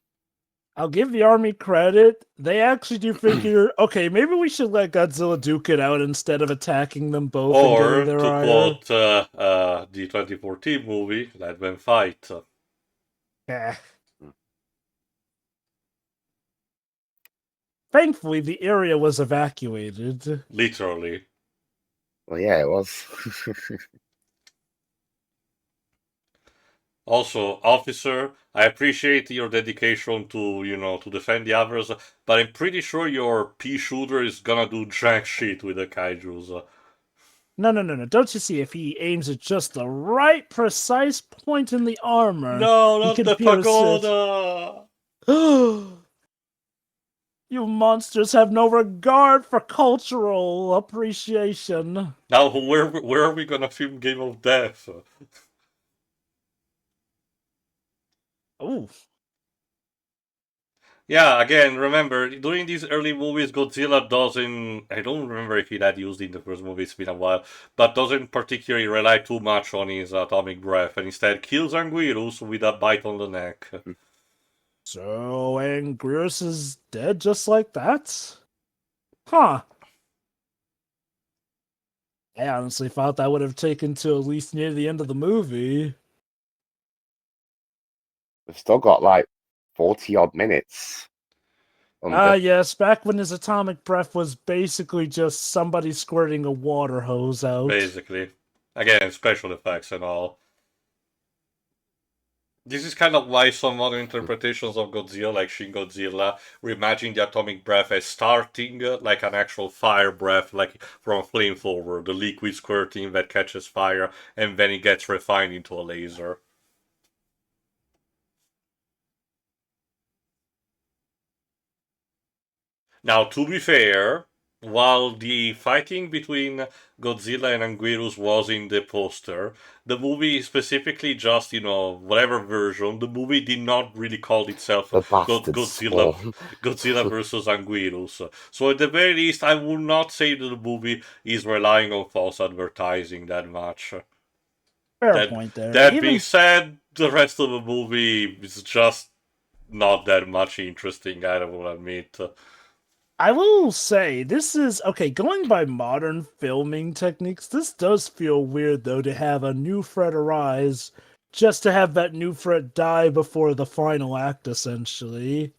I'll give the Army credit. They actually do figure, okay, maybe we should let Godzilla duke it out instead of attacking them both. Or, and to quote the 2014 movie, let them fight. Yeah. Thankfully, the area was evacuated. Literally. Well, yeah, it was. Also, officer, I appreciate your dedication to, to defend the others, but I'm pretty sure your pea shooter is gonna do jack shit with the kaijus. No. Don't you see, if he aims at just the right precise point in the armor... No, not the pagoda! You monsters have no regard for cultural appreciation. Now, where are we gonna film Game of Death? Ooh. Yeah, again, remember, during these early movies, Godzilla doesn't... I don't remember if he had used it in the first movie, it's been a while, but doesn't particularly rely too much on his atomic breath, and instead kills Anguirus with a bite on the neck. So Anguirus is dead just like that? Huh. I honestly thought that would have taken to at least near the end of the movie. We've still got like 40-odd minutes. Yes, back when his atomic breath was basically just somebody squirting a water hose out. Basically. Again, special effects and all. This is kind of why some modern interpretations of Godzilla, like Shin Godzilla, reimagine the atomic breath as starting like an actual fire breath, like from a flamethrower, the liquid squirting that catches fire, and then it gets refined into a laser. Now, to be fair, while the fighting between Godzilla and Anguirus was in the poster, the movie specifically just, whatever version, the movie did not really call itself Godzilla versus Anguirus. So at the very least, I would not say that the movie is relying on false advertising that much. Fair point there. That being said, the rest of the movie is just not that much interesting, I will admit. I will say this is okay. Going by modern filming techniques, this does feel weird though to have a new threat arise, just to have that new threat die before the final act, essentially.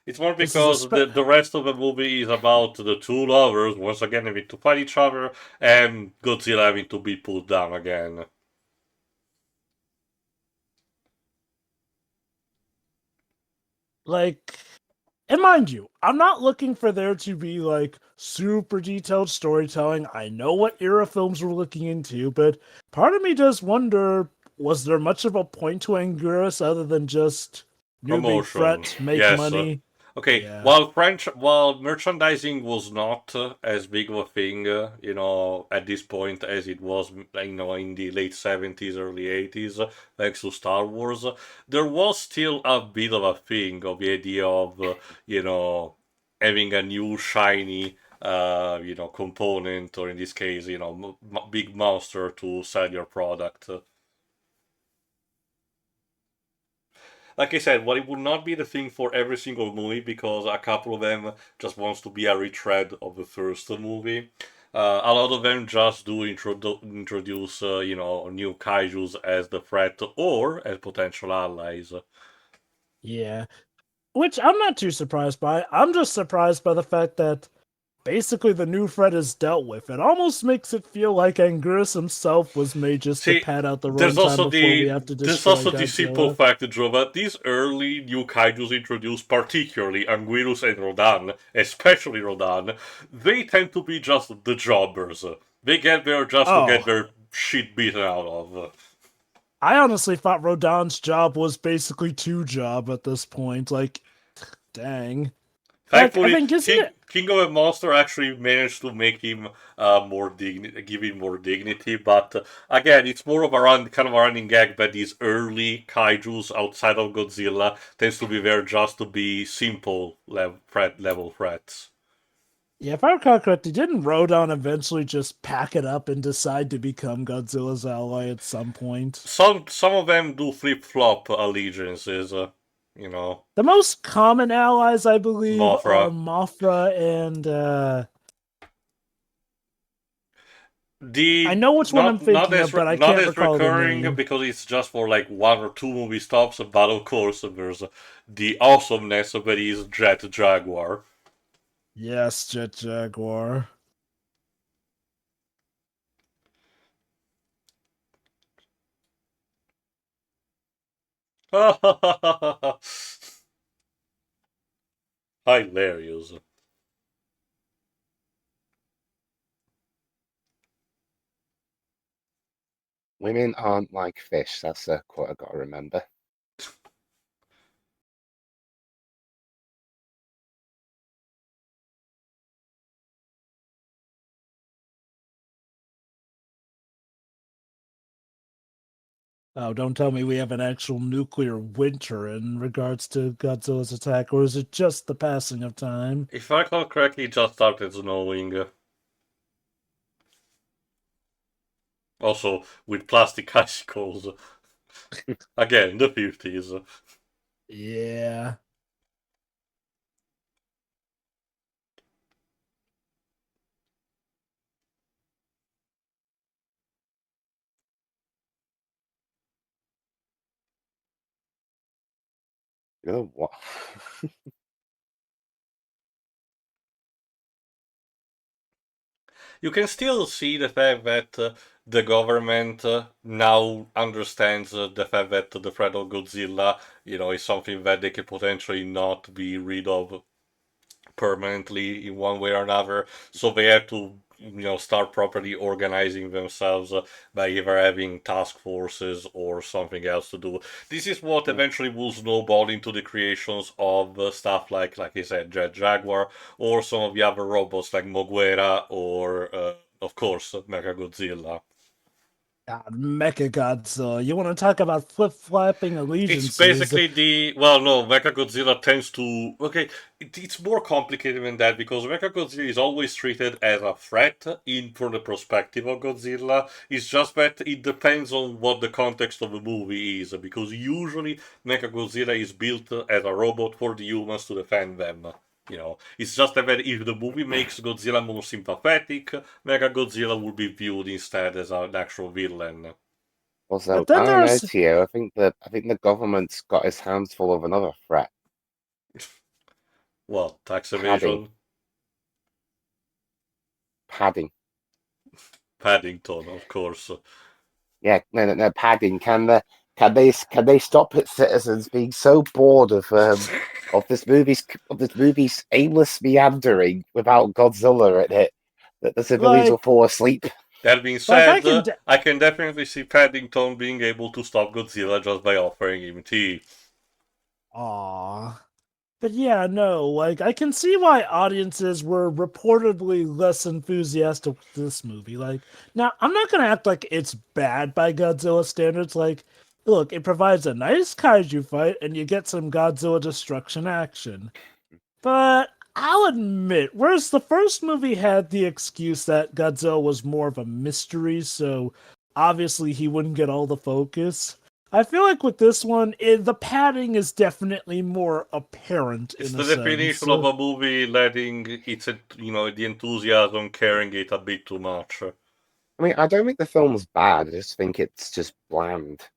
It's more This is because the rest of the movie is about the two lovers once again having to fight each other and Godzilla having to be put down again. like, and mind you, I'm not looking for there to be like super detailed storytelling. I know what era films we're looking into, but part of me does wonder, was there much of a point to Anguirus other than just new big Promotion. threat, make Yes. money? Okay, Yeah. while merchandising was not as big of a thing, at this point as it was, in the late 70s, early 80s, thanks to Star Wars, there was still a bit of a thing of the idea of, having a new shiny, component, or in this case, big monster to sell your product. Like I said, well, it would not be the thing for every single movie because a couple of them just wants to be a retread of the first movie. A lot of them just do introduce, new kaiju's as the threat or as potential allies. Yeah. Which I'm not too surprised by. I'm just surprised by the fact that basically the new threat is dealt with. It almost makes it feel like Anguirus himself was made just to See, pad out the there's runtime also before we the have to there's destroy also the simple Godzilla. fact, Joe, that these early new kaiju's introduced, particularly Anguirus and Rodan, especially Rodan, they tend to be just the jobbers. They get there just to get Oh, their shit beaten out of. I honestly thought Rodan's job was basically two job at this point. Like, dang. Like, I Thankfully, think isn't it? King of a Monster actually managed to make him give him more dignity. But again, it's more of a kind of a running gag that these early kaiju's outside of Godzilla tends to be there just to be simple level threats. Yeah, if I recall correctly, didn't Rodan eventually just pack it up and decide to become Godzilla's ally at some point? Some of them do flip flop allegiances. You know, The most common allies, I believe, are Mothra. Mothra and I The know which one I'm thinking of, but I not can't as recall the recurring name. because it's just for like one or two movie stops. But of course, there's the awesomeness of it is Jet Jaguar. Yes, Jet Jaguar. Hilarious. Women aren't like fish. That's a quote I got to remember. Oh, don't tell me we have an actual nuclear winter in regards to Godzilla's attack, or is it just the passing of time? If I recall correctly, it just started snowing. Also with plastic icicles. Again, the 50s. Yeah. You know what? You can still see the fact that the government now understands the fact that the threat of Godzilla, is something that they can potentially not be rid of permanently in one way or another. So they have to, start properly organizing themselves by either having task forces or something else to do. This is what eventually will snowball into the creations of stuff like I said, Jet Jaguar, or some of the other robots like Moguera or, of course, Mechagodzilla. God, Mecha Godzilla. You want to talk about flip flopping It's allegiances? basically no, Mechagodzilla tends to, okay, it's more complicated than that because Mechagodzilla is always treated as a threat in from the perspective of Godzilla. It's just that it depends on what the context of the movie is because usually Mechagodzilla is built as a robot for the humans to defend them. It's just that if the movie makes Godzilla more sympathetic, Mechagodzilla will be viewed instead as an actual villain. Also, But then I don't know, there's Tio. I think the government's got its hands full of another threat. What, tax Padding. evasion? Padding. Paddington, of course. Yeah, no, padding. Can they stop its citizens being so bored of this movie's aimless meandering without Godzilla in it that the civilians will like fall asleep? That being like said, I can definitely see Paddington being able to stop Godzilla just by offering him tea. Aww. But yeah, no, like I can see why audiences were reportedly less enthusiastic with this movie. Like, now I'm not gonna act like it's bad by Godzilla standards. Like, look, it provides a nice kaiju fight and you get some Godzilla destruction action. But I'll admit, whereas the first movie had the excuse that Godzilla was more of a mystery, so obviously he wouldn't get all the focus. I feel like with this one, the padding is definitely more apparent It's in the a sense. definition of a movie letting the enthusiasm carrying it a bit too much. I mean, I don't think the film's bad. I just think it's just bland.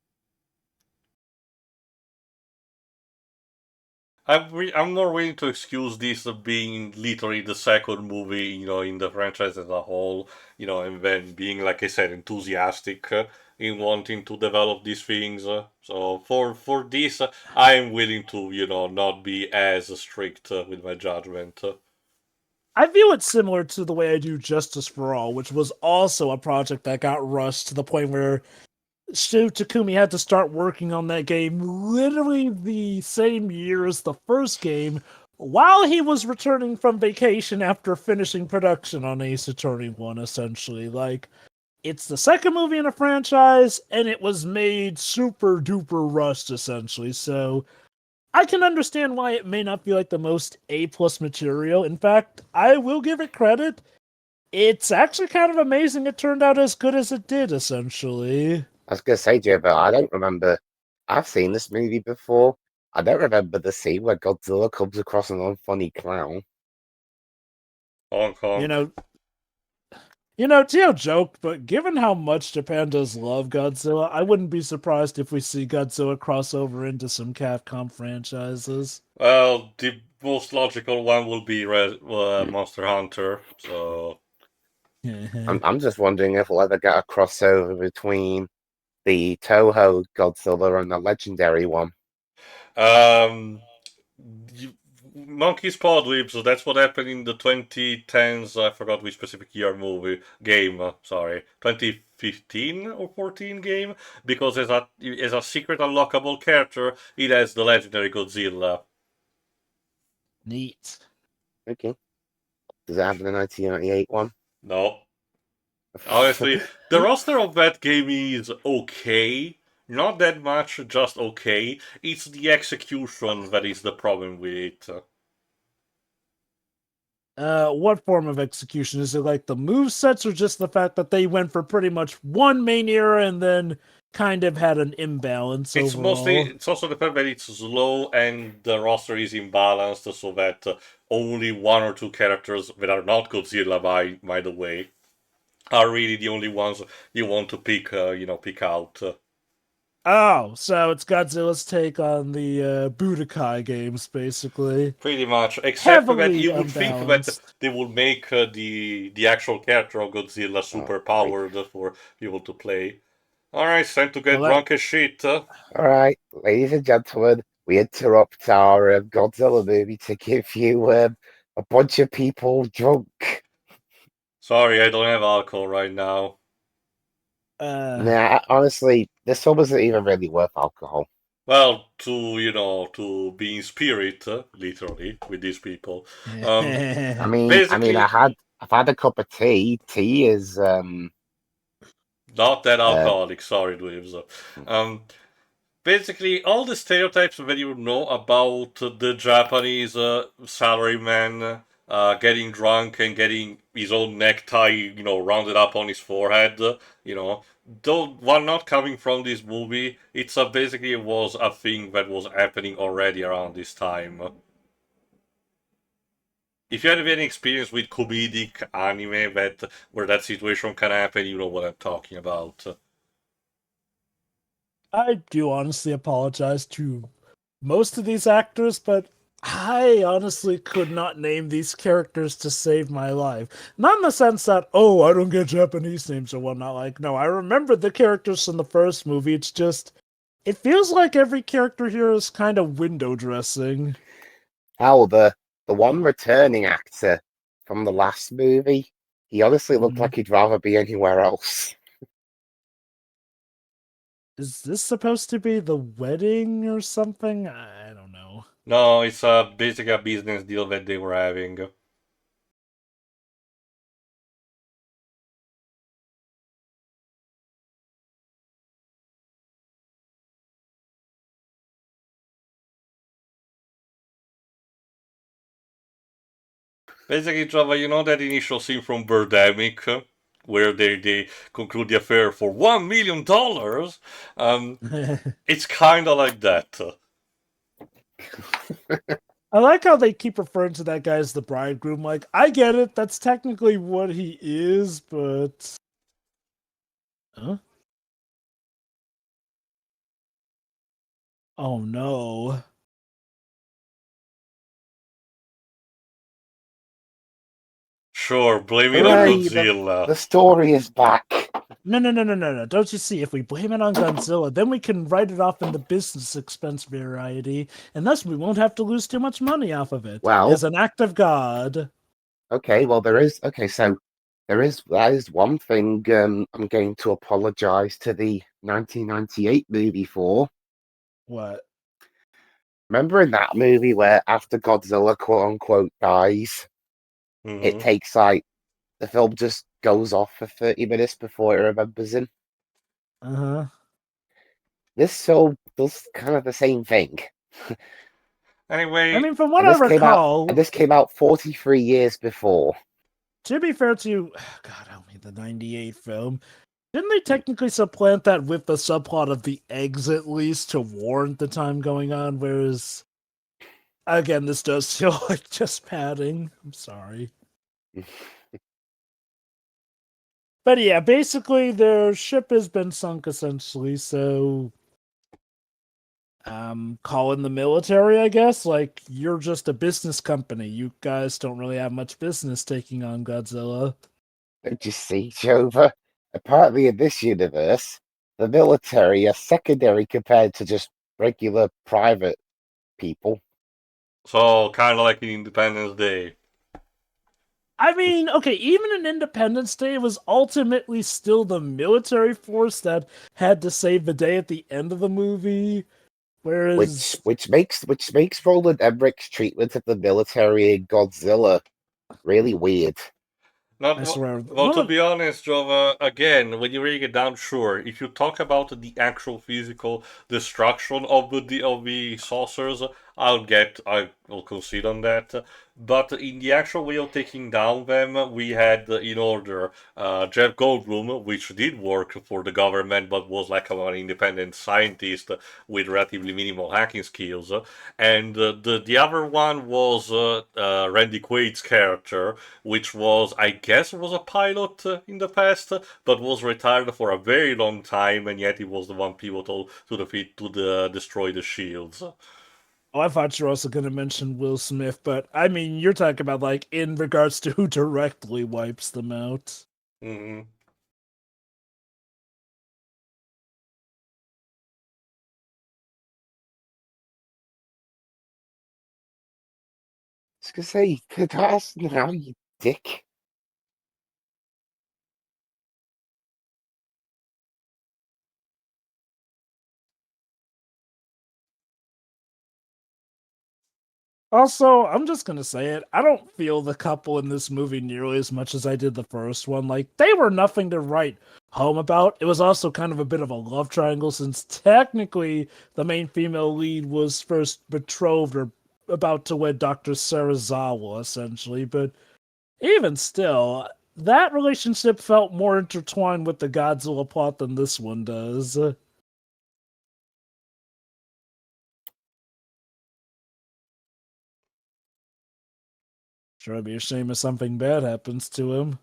I'm more willing to excuse this being literally the second movie, in the franchise as a whole, and then being, like I said, enthusiastic in wanting to develop these things. So for this, I'm willing to, not be as strict with my judgment. I view it similar to the way I do Justice for All, which was also a project that got rushed to the point where Shu Takumi had to start working on that game literally the same year as the first game, while he was returning from vacation after finishing production on Ace Attorney 1, essentially. Like, it's the second movie in a franchise, and it was made super duper rushed, essentially. So I can understand why it may not be like the most A plus material. In fact, I will give it credit. It's actually kind of amazing it turned out as good as it did, essentially. I was gonna say, Joe, but I don't remember. I've seen this movie before. I don't remember the scene where Godzilla comes across an unfunny clown. Honk You honk. know, Tio joked, but given how much Japan does love Godzilla, I wouldn't be surprised if we see Godzilla cross over into some Capcom franchises. Well, the most logical one will be Monster Hunter. So, I'm just wondering if we'll ever get a crossover between the Toho Godzilla and the legendary one. um, you, Monkey's Paw Leap, so that's what happened in the 2010s. I forgot which specific year movie game. Sorry, 2015 or 14 game. Because as a secret unlockable character, it has the legendary Godzilla. Neat. Okay. Does it have the 1998 one? No, honestly, the roster of that game is okay. Not that much, just okay. It's the execution that is the problem with it. What form of execution? Is it like the move sets or just the fact that they went for pretty much one main era and then kind of had an imbalance overall? It's also the fact that it's slow and the roster is imbalanced, so that only one or two characters that are not Godzilla, by the way, are really the only ones you want to pick out. Oh, so it's Godzilla's take on the Budokai games, basically. Pretty much, except that Heavily you would think that unbalanced. they would make the actual character of Godzilla Oh, super powered for people to play. Alright, it's time to get Well, drunk as shit. All right, ladies and gentlemen, we interrupt our Godzilla movie to give you a bunch of people drunk. Sorry, I don't have alcohol right now. Nah, honestly, this film isn't even really worth alcohol. Well, to be in spirit, literally, with these people. I mean, Basically, I've had a cup of tea. Tea is not that uh, alcoholic, sorry, dweebs. Basically, all the stereotypes that you know about the Japanese salaryman getting drunk and getting his own necktie, rounded up on his forehead, though while not coming from this movie, it's basically was a thing that was happening already around this time. if you have any experience with comedic anime where that situation can happen, you know what I'm talking about. I do honestly apologize to most of these actors, but I honestly could not name these characters to save my life. Not in the sense that, oh, I don't get Japanese names or whatnot. Like, no, I remember the characters from the first movie. It's just, it feels like every character here is kind of window dressing. How the one returning actor from the last movie, he honestly looked like he'd rather be anywhere else. Is this supposed to be the wedding or something? I don't know. No, it's basically a business deal that they were having. Basically, Java, you know that initial scene from Birdemic, where they conclude the affair for $1 million? It's kind of like that. I like how they keep referring to that guy as the bridegroom. Like, I get it. That's technically what he is, but. Huh? Oh no. Sure, blame it on Hooray, Godzilla. the story is back. No. Don't you see? If we blame it on Godzilla, then we can write it off in the business expense variety, and thus we won't have to lose too much money off of it. Well, As an act of God. okay, well so that is one thing I'm going to apologize to the 1998 movie for. What? Remember in that movie where after Godzilla quote unquote dies, it takes like the film just goes off for 30 minutes before it remembers him. Uh-huh. This film does kind of the same thing. Anyway, I mean, from what I recall, this came out 43 years before. to be fair to God help me, the 98 film, didn't they technically supplant that with the subplot of the eggs at least to warrant the time going on? Whereas, again, this does feel like just padding. I'm sorry. But yeah, basically their ship has been sunk essentially, so call in the military, I guess. Like, you're just a business company. You guys don't really have much business taking on Godzilla. Don't you see, Jova? Apparently, in this universe, the military are secondary compared to just regular private people. so kind of like in Independence Day. I mean, okay, even in Independence Day, it was ultimately still the military force that had to save the day at the end of the movie. Whereas, Which makes Roland Emmerich's treatment of the military in Godzilla really weird. I swear, Well, to be honest, Jova, again, when you break it down, sure. If you talk about the actual physical destruction of the saucers, I will concede on that. But in the actual way of taking down them, we had in order Jeff Goldblum, which did work for the government, but was like an independent scientist with relatively minimal hacking skills. And the other one was Randy Quaid's character, which was, I guess, was a pilot in the past, but was retired for a very long time, and yet he was the one pivotal to defeat destroy the shields. oh, I thought you were also going to mention Will Smith, but I mean, you're talking about like in regards to who directly wipes them out. Mm-hmm. I was gonna say, could ask now, you dick. Also, I'm just gonna say it. I don't feel the couple in this movie nearly as much as I did the first one. Like, they were nothing to write home about. It was also kind of a bit of a love triangle, since technically the main female lead was first betrothed or about to wed Dr. Sarazawa, essentially. But even still, that relationship felt more intertwined with the Godzilla plot than this one does. Sure, it'd be a shame if something bad happens to him.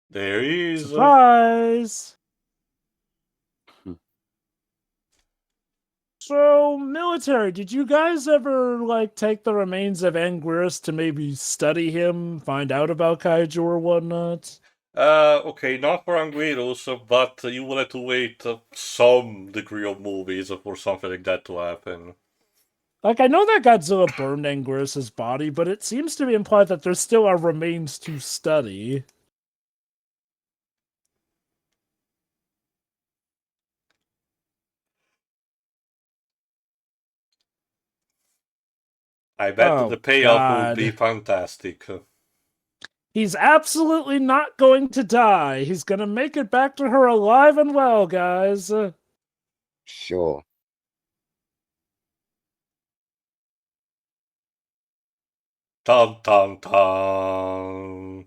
There he is. Surprise! Hmm. So, military, did you guys ever, take the remains of Anguirus to maybe study him, find out about Kaiju or whatnot? Okay, not for Anguirus, but you will have to wait some degree of movies for something like that to happen. I know that Godzilla burned Anguirus' body, but it seems to be implied that there still are remains to study. I bet Oh, the payoff will be God. fantastic. He's absolutely not going to die. He's gonna make it back to her alive and well, guys. Sure. Dun dun dun.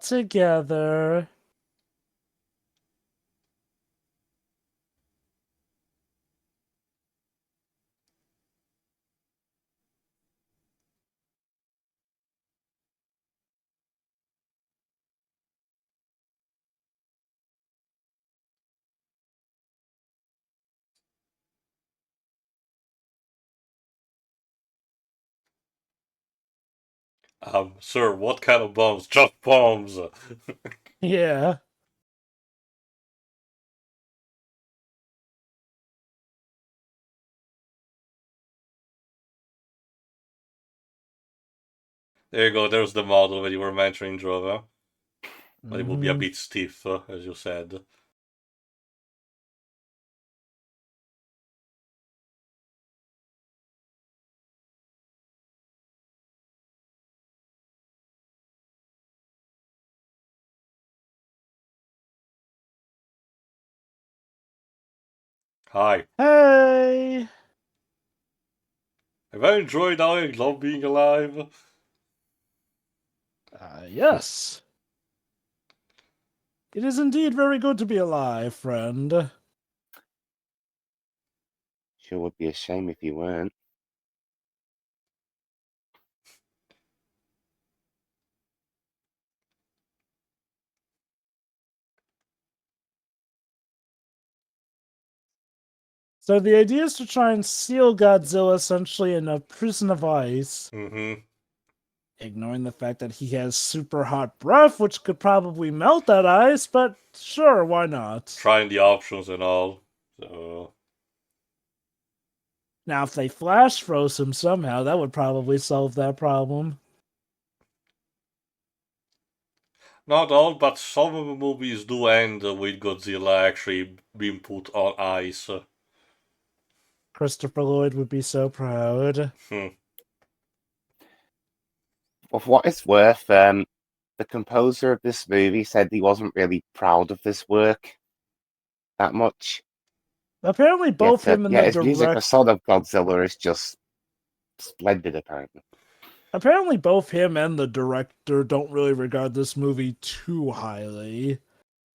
Together. Sir, what kind of bombs? Just bombs! Yeah. There you go, there's the model that you were mentioning, Drova. But it will be a Mhm. bit stiff, as you said. Hi. Hey. Have I enjoyed I love being alive? Yes. It is indeed very good to be alive, friend. Sure would be a shame if you weren't. So the idea is to try and seal Godzilla essentially in a prison of ice, Mm-hmm. ignoring the fact that he has super hot breath, which could probably melt that ice, but sure, why not? Trying the options and all. So Now, if they flash froze him somehow, that would probably solve that problem. not all, but some of the movies do end with Godzilla actually being put on ice. Christopher Lloyd would be so proud. Hmm. For what it's worth, the composer of this movie said he wasn't really proud of this work that much. Apparently, both Yet, him and yeah, the his music for direct Son of Godzilla is just splendid, apparently. apparently both him and the director don't really regard this movie too highly.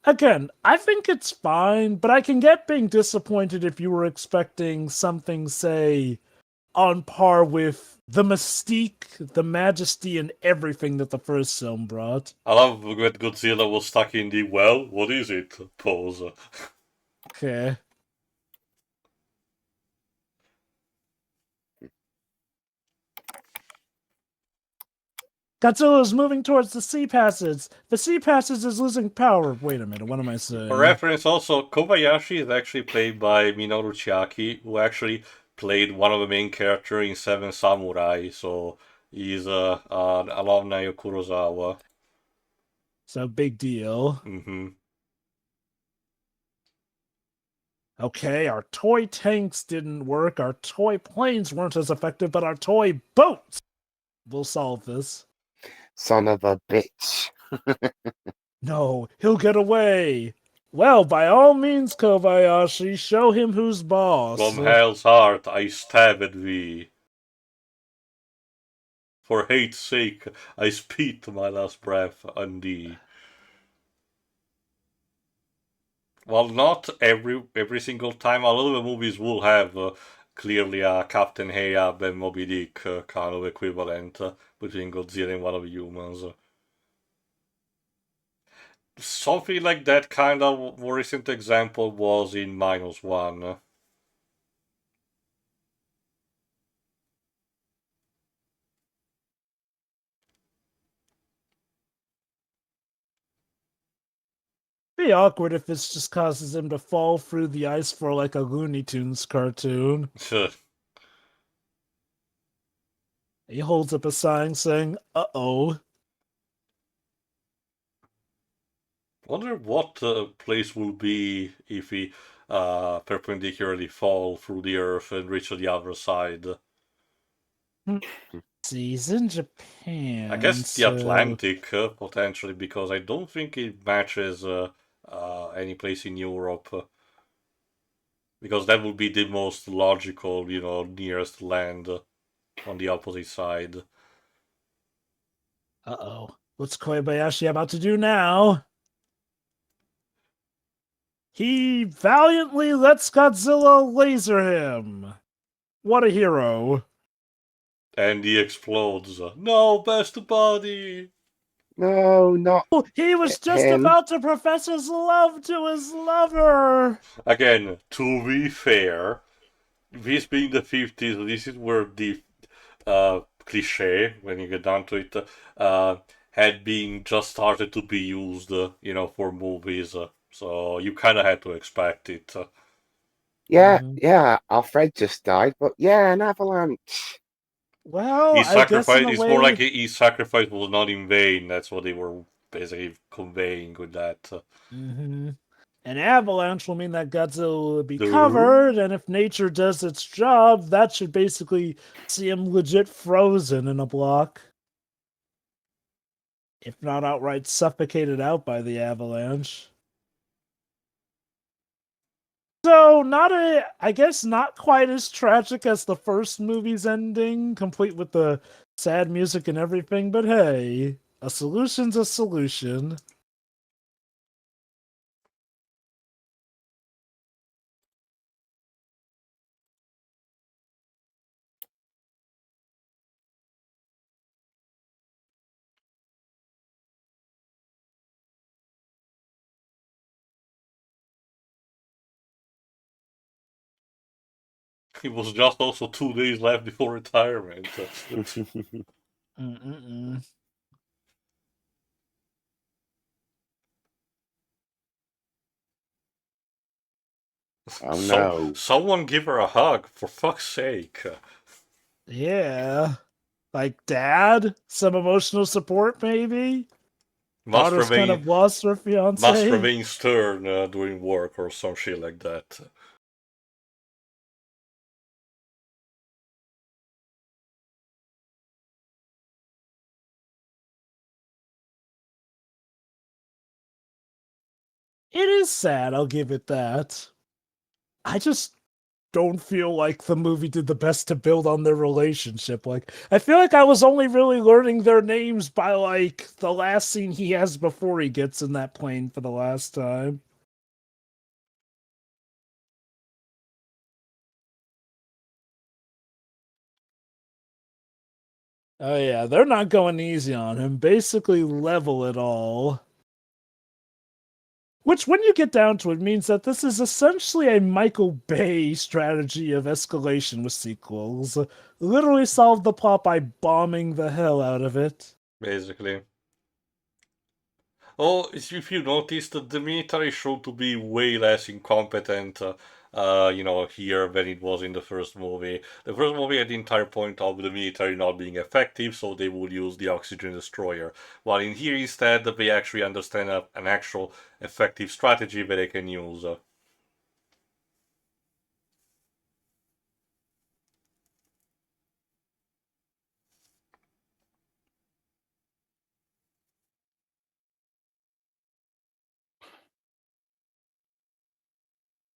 Again, I think it's fine, but I can get being disappointed if you were expecting something, say, on par with the mystique, the majesty, and everything that the first film brought. I love that Godzilla was stuck in the well, what is it pose. Okay. Godzilla is moving towards the sea passage. The sea passage is losing power. Wait a minute, what am I saying? For reference, also, Kobayashi is actually played by Minoru Chiaki, who actually played one of the main characters in Seven Samurai, so he's an alumni of Kurosawa. So, big deal. Mm-hmm. Okay, our toy tanks didn't work, our toy planes weren't as effective, but our toy boats will solve this. Son of a bitch. No, he'll get away. Well, by all means, Kobayashi, show him who's boss. From hell's heart I stabbed thee. For hate's sake I spit my last breath on thee. Well, not every single time. A lot of the movies will have clearly a Captain Ahab and Moby Dick kind of equivalent between Godzilla and one of the humans. Something like that kind of recent example was in -1. Be awkward if this just causes him to fall through the ice for like a Looney Tunes cartoon. He holds up a sign saying, "Uh-oh." Wonder what place will be if he perpendicularly fall through the earth and reach the other side. He's in Japan. I guess the so... Atlantic, potentially, because I don't think it matches any place in Europe. Because that would be the most logical, nearest land on the opposite side. Uh-oh. What's Kobayashi about to do now? He valiantly lets Godzilla laser him. What a hero. And he explodes. No, best buddy! No, not He was just him. about to profess his love to his lover. Again, to be fair, this being the 50s, this is where the cliche, when you get down to it, had been just started to be used, for movies. So you kind of had to expect it. Yeah, Mhm. yeah. Alfred just died, but yeah, an avalanche. Well, His I guess in sacrifice, a it's more way... like his sacrifice was not in vain. That's what they were basically conveying with that. Mhm. An avalanche will mean that Godzilla will be Duh. covered, and if nature does its job, that should basically see him legit frozen in a block. If not outright suffocated out by the avalanche. So, I guess not quite as tragic as the first movie's ending, complete with the sad music and everything, but hey, a solution's a solution. It was just also 2 days left before retirement. Mm-mm-mm. Oh no. Someone give her a hug, for fuck's sake. Yeah. Like dad? Some emotional support, maybe? Must Daughter's kind remain of lost her must fiance. remain stern during work or some shit like that. It is sad, I'll give it that. I just don't feel like the movie did the best to build on their relationship. Like, I feel like I was only really learning their names by like the last scene he has before he gets in that plane for the last time. Oh yeah, they're not going easy on him. Basically level it all. Which, when you get down to it, means that this is essentially a Michael Bay strategy of escalation with sequels. Literally solve the plot by bombing the hell out of it. Basically. Oh, if you noticed, the military showed to be way less incompetent, here than it was in the first movie. The first movie had the entire point of the military not being effective, so they would use the oxygen destroyer. While in here, instead, they actually understand an actual effective strategy that they can use.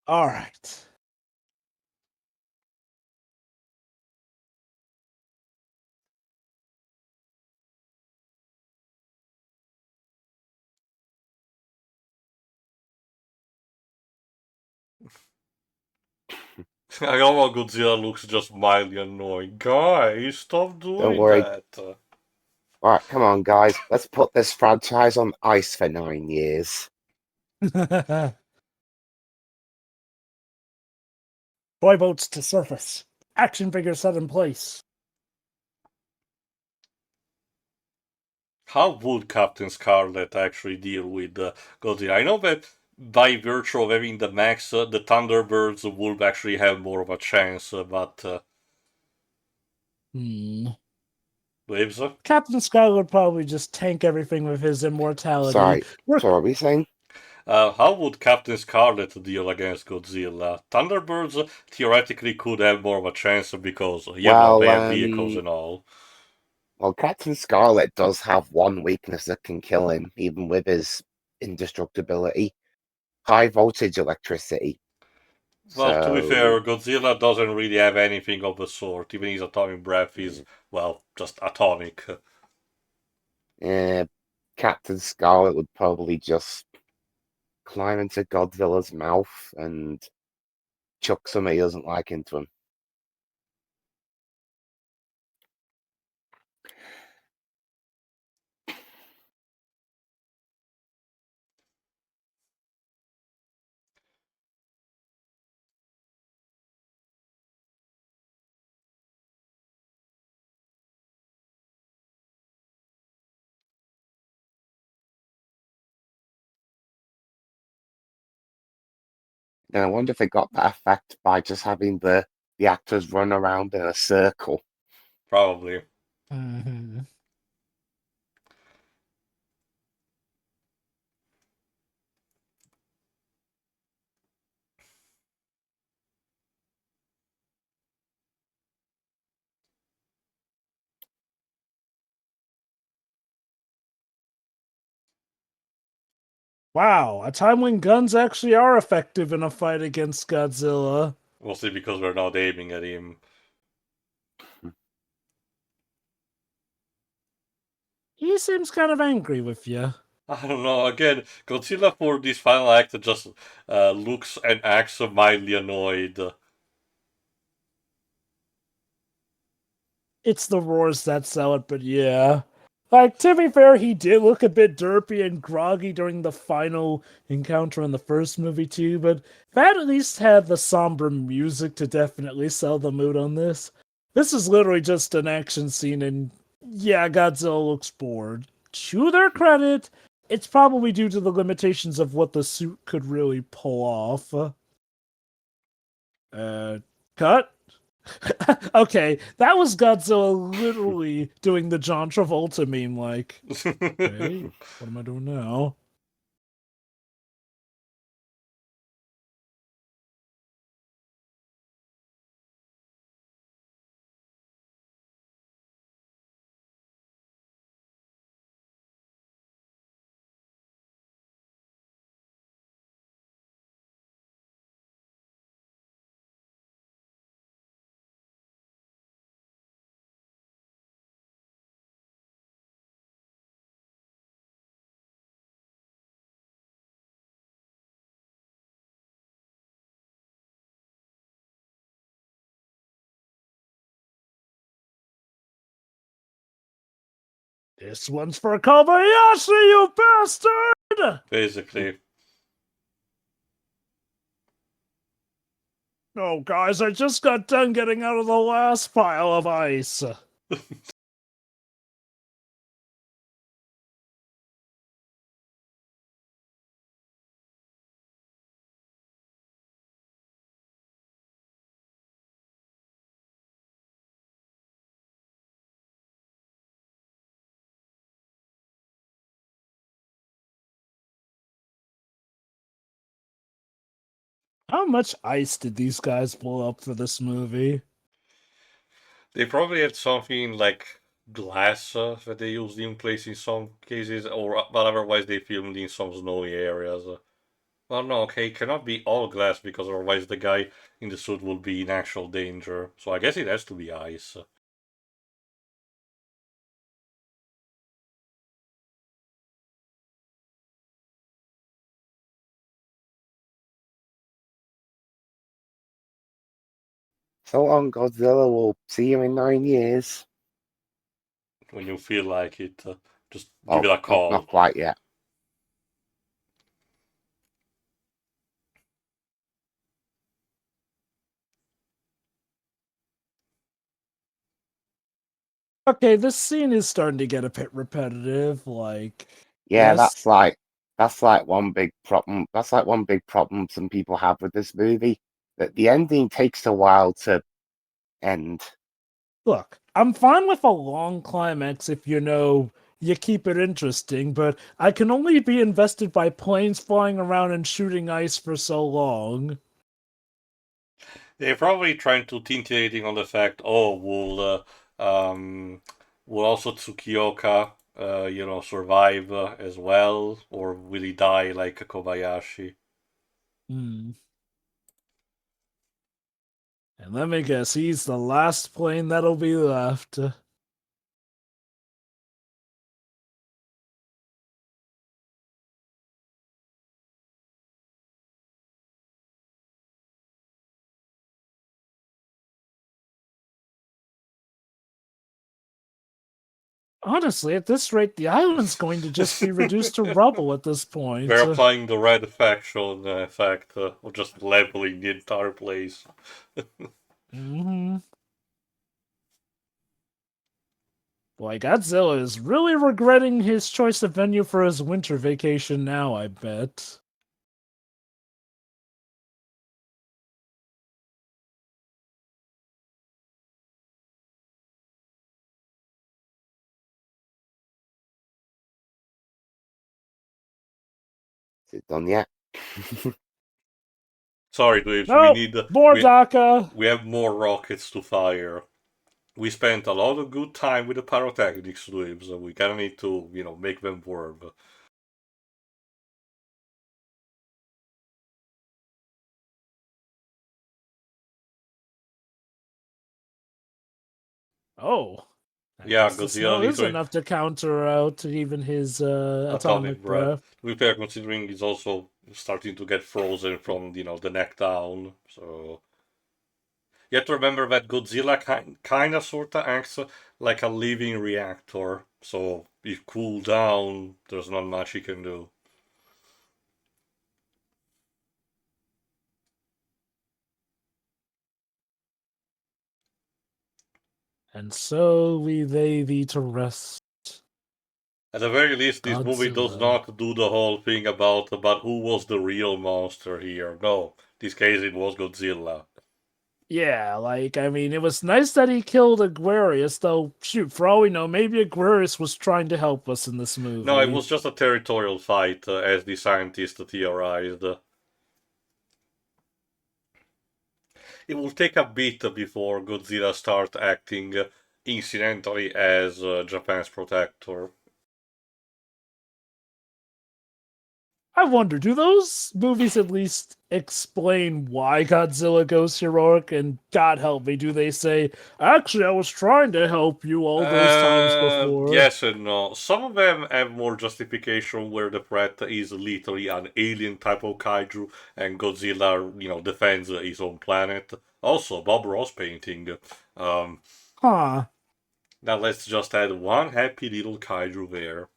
All right. I love how Godzilla looks just mildly annoying. Guys, stop Don't doing worry. that. All right, come on, guys. Let's put this franchise on ice for 9 years. Boy boats to surface. Action figures set in place. How would Captain Scarlet actually deal with Godzilla? I know that by virtue of having the max, the Thunderbirds would actually have more of a chance, but waves. Captain Scott would probably just tank everything with his immortality. Sorry, so what were we saying? How would Captain Scarlet deal against Godzilla? Thunderbirds theoretically could have more of a chance because, Well, they have vehicles and all. Well, Captain Scarlet does have one weakness that can kill him, even with his indestructibility: high voltage electricity. Well, to be fair, So, Godzilla doesn't really have anything of the sort. Even his atomic breath is, well, just atomic. eh, Captain Scarlet would probably just climb into Godzilla's mouth and chuck something he doesn't like into him. And I wonder if they got that effect by just having the actors run around in a circle. Probably. Wow, a time when guns actually are effective in a fight against Godzilla. Mostly because we're not aiming at him. He seems kind of angry with you. I don't know. Again, Godzilla for this final act just looks and acts mildly annoyed. It's the roars that sell it, but yeah. Like, to be fair, he did look a bit derpy and groggy during the final encounter in the first movie, too, but that at least had the somber music to definitely sell the mood on this. This is literally just an action scene, and yeah, Godzilla looks bored. To their credit, it's probably due to the limitations of what the suit could really pull off. Cut? Okay, that was Godzilla literally doing the John Travolta meme, like, okay, what am I doing now? This one's for Kobayashi, you bastard! Basically. Oh, guys, I just got done getting out of the last pile of ice. How much ice did these guys blow up for this movie? They probably had something like glass that they used in place in some cases, but otherwise they filmed in some snowy areas. Well, no, okay, it cannot be all glass because otherwise the guy in the suit will be in actual danger. So I guess it has to be ice. So long, Godzilla. We'll see you in 9 years. When you feel like it, just give Well, it a not call. quite yet. Okay, this scene is starting to get a bit repetitive. Like, Yeah, yes, that's like one big problem. That's like one big problem some people have with this movie. That the ending takes a while to end. look, I'm fine with a long climax if you keep it interesting, but I can only be invested by planes flying around and shooting ice for so long. They're probably trying to tintillating on the fact, oh, will also Tsukioka, survive as well, or will he die like a Kobayashi? Hmm. And let me guess, he's the last plane that'll be left. Honestly, at this rate, the island's going to just be reduced to rubble at this point. They're applying the red faction effect of just leveling the entire place. Mm-hmm. Boy, Godzilla is really regretting his choice of venue for his winter vacation now, I bet. Is it done yet? Sorry, Dweebs, No, more Daka! we have more rockets to fire. We spent a lot of good time with the pyrotechnics, Dweebs, so we kinda need to, make them work. Oh. I Yeah, guess the Godzilla snow is literally enough to counter out even his atomic atomic breath. breath. We are considering he's also starting to get frozen from, the neck down, so... You have to remember that Godzilla kinda sorta acts like a living reactor, so if cooled down, there's not much he can do. And so we lay thee to rest. At the very least, this movie does Godzilla. not do the whole thing about who was the real monster here. No, this case it was Godzilla. Yeah, I mean, it was nice that he killed Aquarius, though, shoot, for all we know, maybe Aquarius was trying to help us in this movie. No, it was just a territorial fight, as the scientists theorized. It will take a bit before Godzilla starts acting incidentally as Japan's protector. I wonder, do those movies at least explain why Godzilla goes heroic? And God help me, do they say, actually, I was trying to help you all those times before? Yes and no. Some of them have more justification where the threat is literally an alien type of kaiju and Godzilla, defends his own planet. Also, Bob Ross painting. Um, Huh. Now let's just add one happy little kaiju there.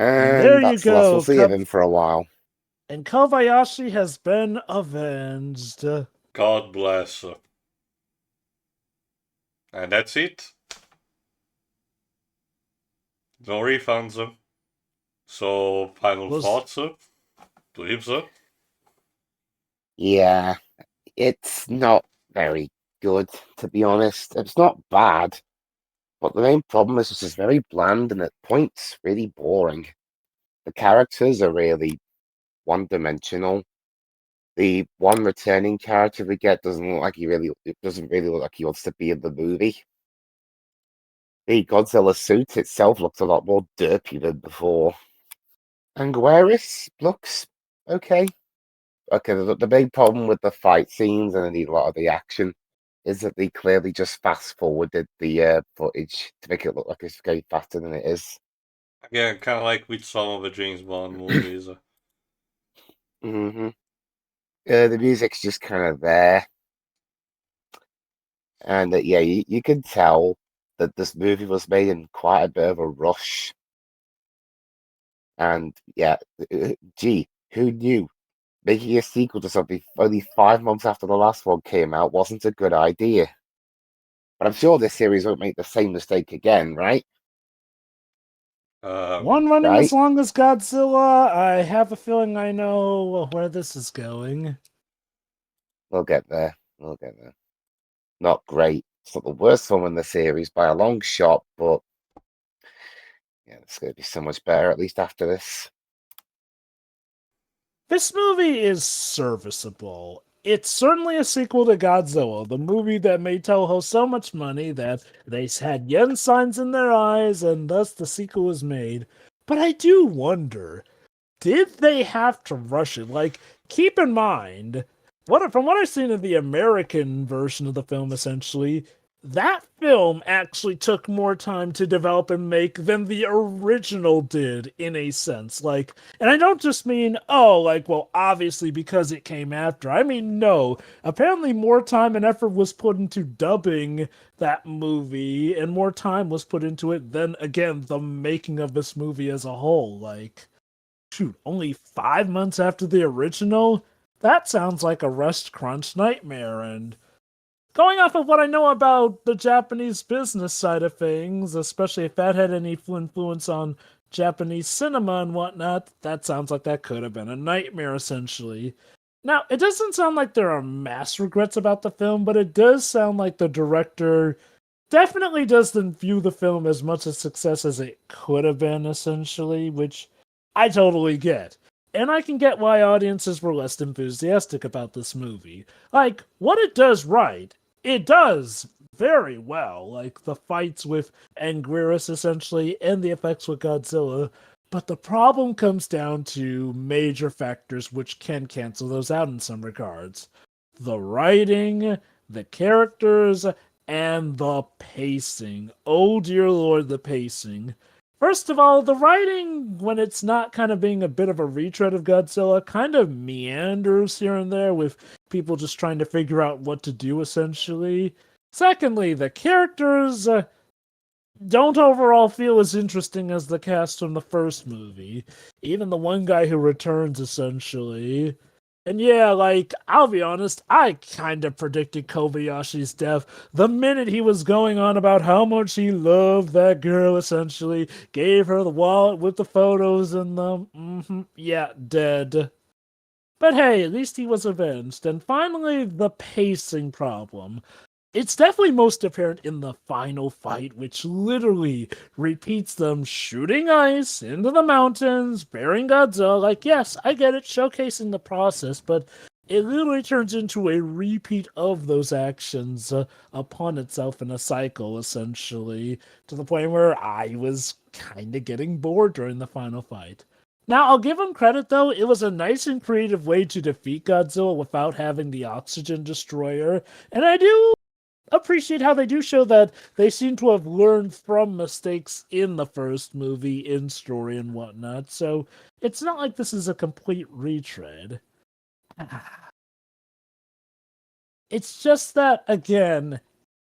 And there And you that's the last we'll go. see of him for a while. And Kobayashi has been avenged. God bless. And that's it. No refunds. So, final thoughts, Dweebs? Yeah, it's not very good, to be honest. It's not bad, but the main problem is it's just very bland and at points really boring. The characters are really one-dimensional. The one returning character we get doesn't look like it doesn't really look like he wants to be in the movie. The Godzilla suit itself looks a lot more derpy than before. And Gueris looks okay. Okay, the big problem with the fight scenes and a lot of the action is that they clearly just fast forwarded the footage to make it look like it's going faster than it is. Again, kind of like with some of the James Bond movies. The music's just kind of there. And yeah, you can tell that this movie was made in quite a bit of a rush. And yeah, gee, who knew? Making a sequel to something only 5 months after the last one came out wasn't a good idea. But I'm sure this series won't make the same mistake again, right? One running Right? as long as Godzilla. I have a feeling I know where this is going. We'll get there. We'll get there. Not great. It's not the worst film in the series by a long shot, but yeah, it's going to be so much better, at least after this. This movie is serviceable. It's certainly a sequel to Godzilla, the movie that made Toho so much money that they had yen signs in their eyes, and thus the sequel was made. But I do wonder, did they have to rush it? Like, keep in mind, from what I've seen of the American version of the film, essentially, that film actually took more time to develop and make than the original did, in a sense. Like, and I don't just mean, well, obviously because it came after. I mean, no. Apparently more time and effort was put into dubbing that movie, and more time was put into it than, again, the making of this movie as a whole. Like, shoot, only 5 months after the original? That sounds like a rest crunch nightmare, and going off of what I know about the Japanese business side of things, especially if that had any influence on Japanese cinema and whatnot, that sounds like that could have been a nightmare, essentially. Now, it doesn't sound like there are mass regrets about the film, but it does sound like the director definitely doesn't view the film as much a success as it could have been, essentially, which I totally get. And I can get why audiences were less enthusiastic about this movie. Like, what it does right, it does very well. Like, the fights with Anguirus, essentially, and the effects with Godzilla. But the problem comes down to major factors which can cancel those out in some regards. The writing, the characters, and the pacing. Oh dear lord, the pacing. First of all, the writing, when it's not kind of being a bit of a retread of Godzilla, kind of meanders here and there with people just trying to figure out what to do, essentially. Secondly, the characters don't overall feel as interesting as the cast from the first movie. Even the one guy who returns, essentially. And yeah, like, I'll be honest, I kind of predicted Kobayashi's death the minute he was going on about how much he loved that girl, essentially. Gave her the wallet with the photos in them. Yeah, dead. But hey, at least he was avenged. And finally, the pacing problem. It's definitely most apparent in the final fight, which literally repeats them shooting ice into the mountains, bearing Godzilla. Like, yes, I get it, showcasing the process, but it literally turns into a repeat of those actions upon itself in a cycle, essentially, to the point where I was kind of getting bored during the final fight. Now, I'll give him credit, though. It was a nice and creative way to defeat Godzilla without having the oxygen destroyer, and I do appreciate how they do show that they seem to have learned from mistakes in the first movie, in story and whatnot, so it's not like this is a complete retread. It's just that, again,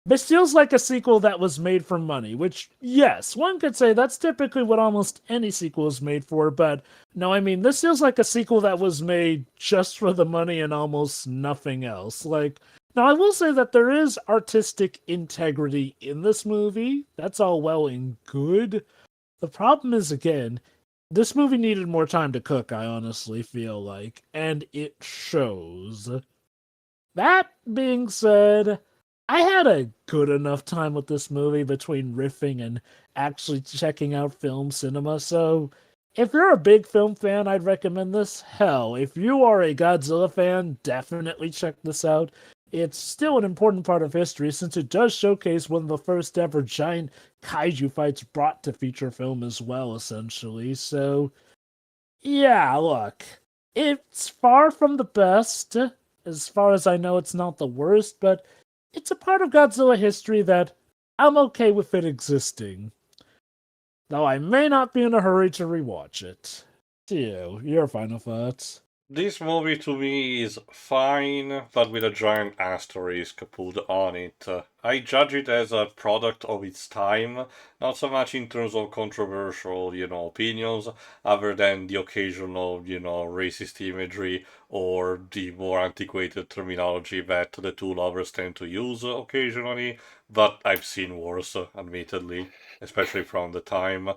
this feels like a sequel that was made for money, which, yes, one could say that's typically what almost any sequel is made for, but no, I mean, this feels like a sequel that was made just for the money and almost nothing else. Like, now, I will say that there is artistic integrity in this movie. That's all well and good. The problem is, again, this movie needed more time to cook, I honestly feel like, and it shows. That being said, I had a good enough time with this movie between riffing and actually checking out film cinema, so if you're a big film fan, I'd recommend this. Hell, if you are a Godzilla fan, definitely check this out. It's still an important part of history since it does showcase one of the first ever giant kaiju fights brought to feature film as well, essentially. So, yeah, look, it's far from the best. As far as I know, it's not the worst, but it's a part of Godzilla history that I'm okay with it existing. Though I may not be in a hurry to rewatch it. Your final thoughts? This movie to me is fine, but with a giant asterisk put on it. I judge it as a product of its time, not so much in terms of controversial, opinions, other than the occasional, racist imagery or the more antiquated terminology that the two lovers tend to use occasionally. But I've seen worse, admittedly, especially from the time.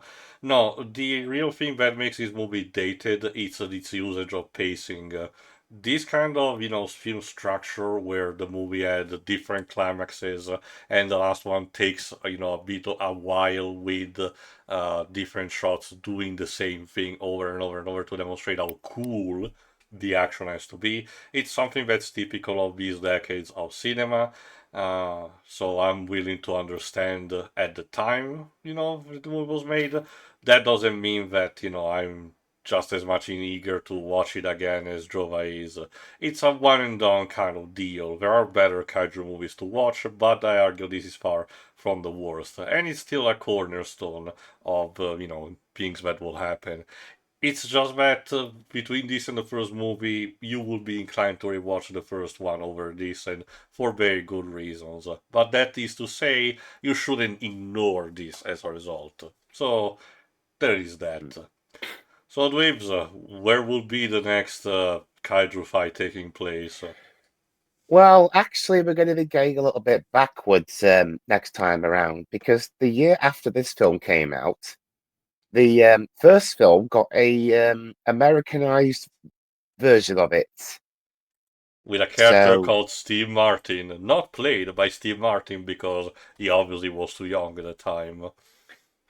No, the real thing that makes this movie dated is its usage of pacing. This kind of film structure where the movie had different climaxes, and the last one takes a bit of a while with different shots doing the same thing over and over and over to demonstrate how cool the action has to be. It's something that's typical of these decades of cinema. So I'm willing to understand at the time the movie was made. That doesn't mean that I'm just as much eager to watch it again as Jova is. It's a one and done kind of deal. There are better kaiju movies to watch, but I argue this is far from the worst, and it's still a cornerstone of things that will happen. It's just that between this and the first movie, you will be inclined to rewatch the first one over this, and for very good reasons. But that is to say, you shouldn't ignore this as a result. So there is that. So, Dweebs, where will be the next kaiju fight taking place? Well, actually, we're going to be going a little bit backwards next time around because the year after this film came out, the first film got a Americanized version of it. With a character So, called Steve Martin, not played by Steve Martin because he obviously was too young at the time.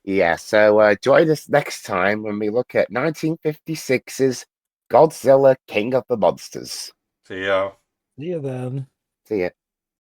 yeah, so join us next time when we look at 1956's Godzilla King of the Monsters. So, yeah. See you then. See ya.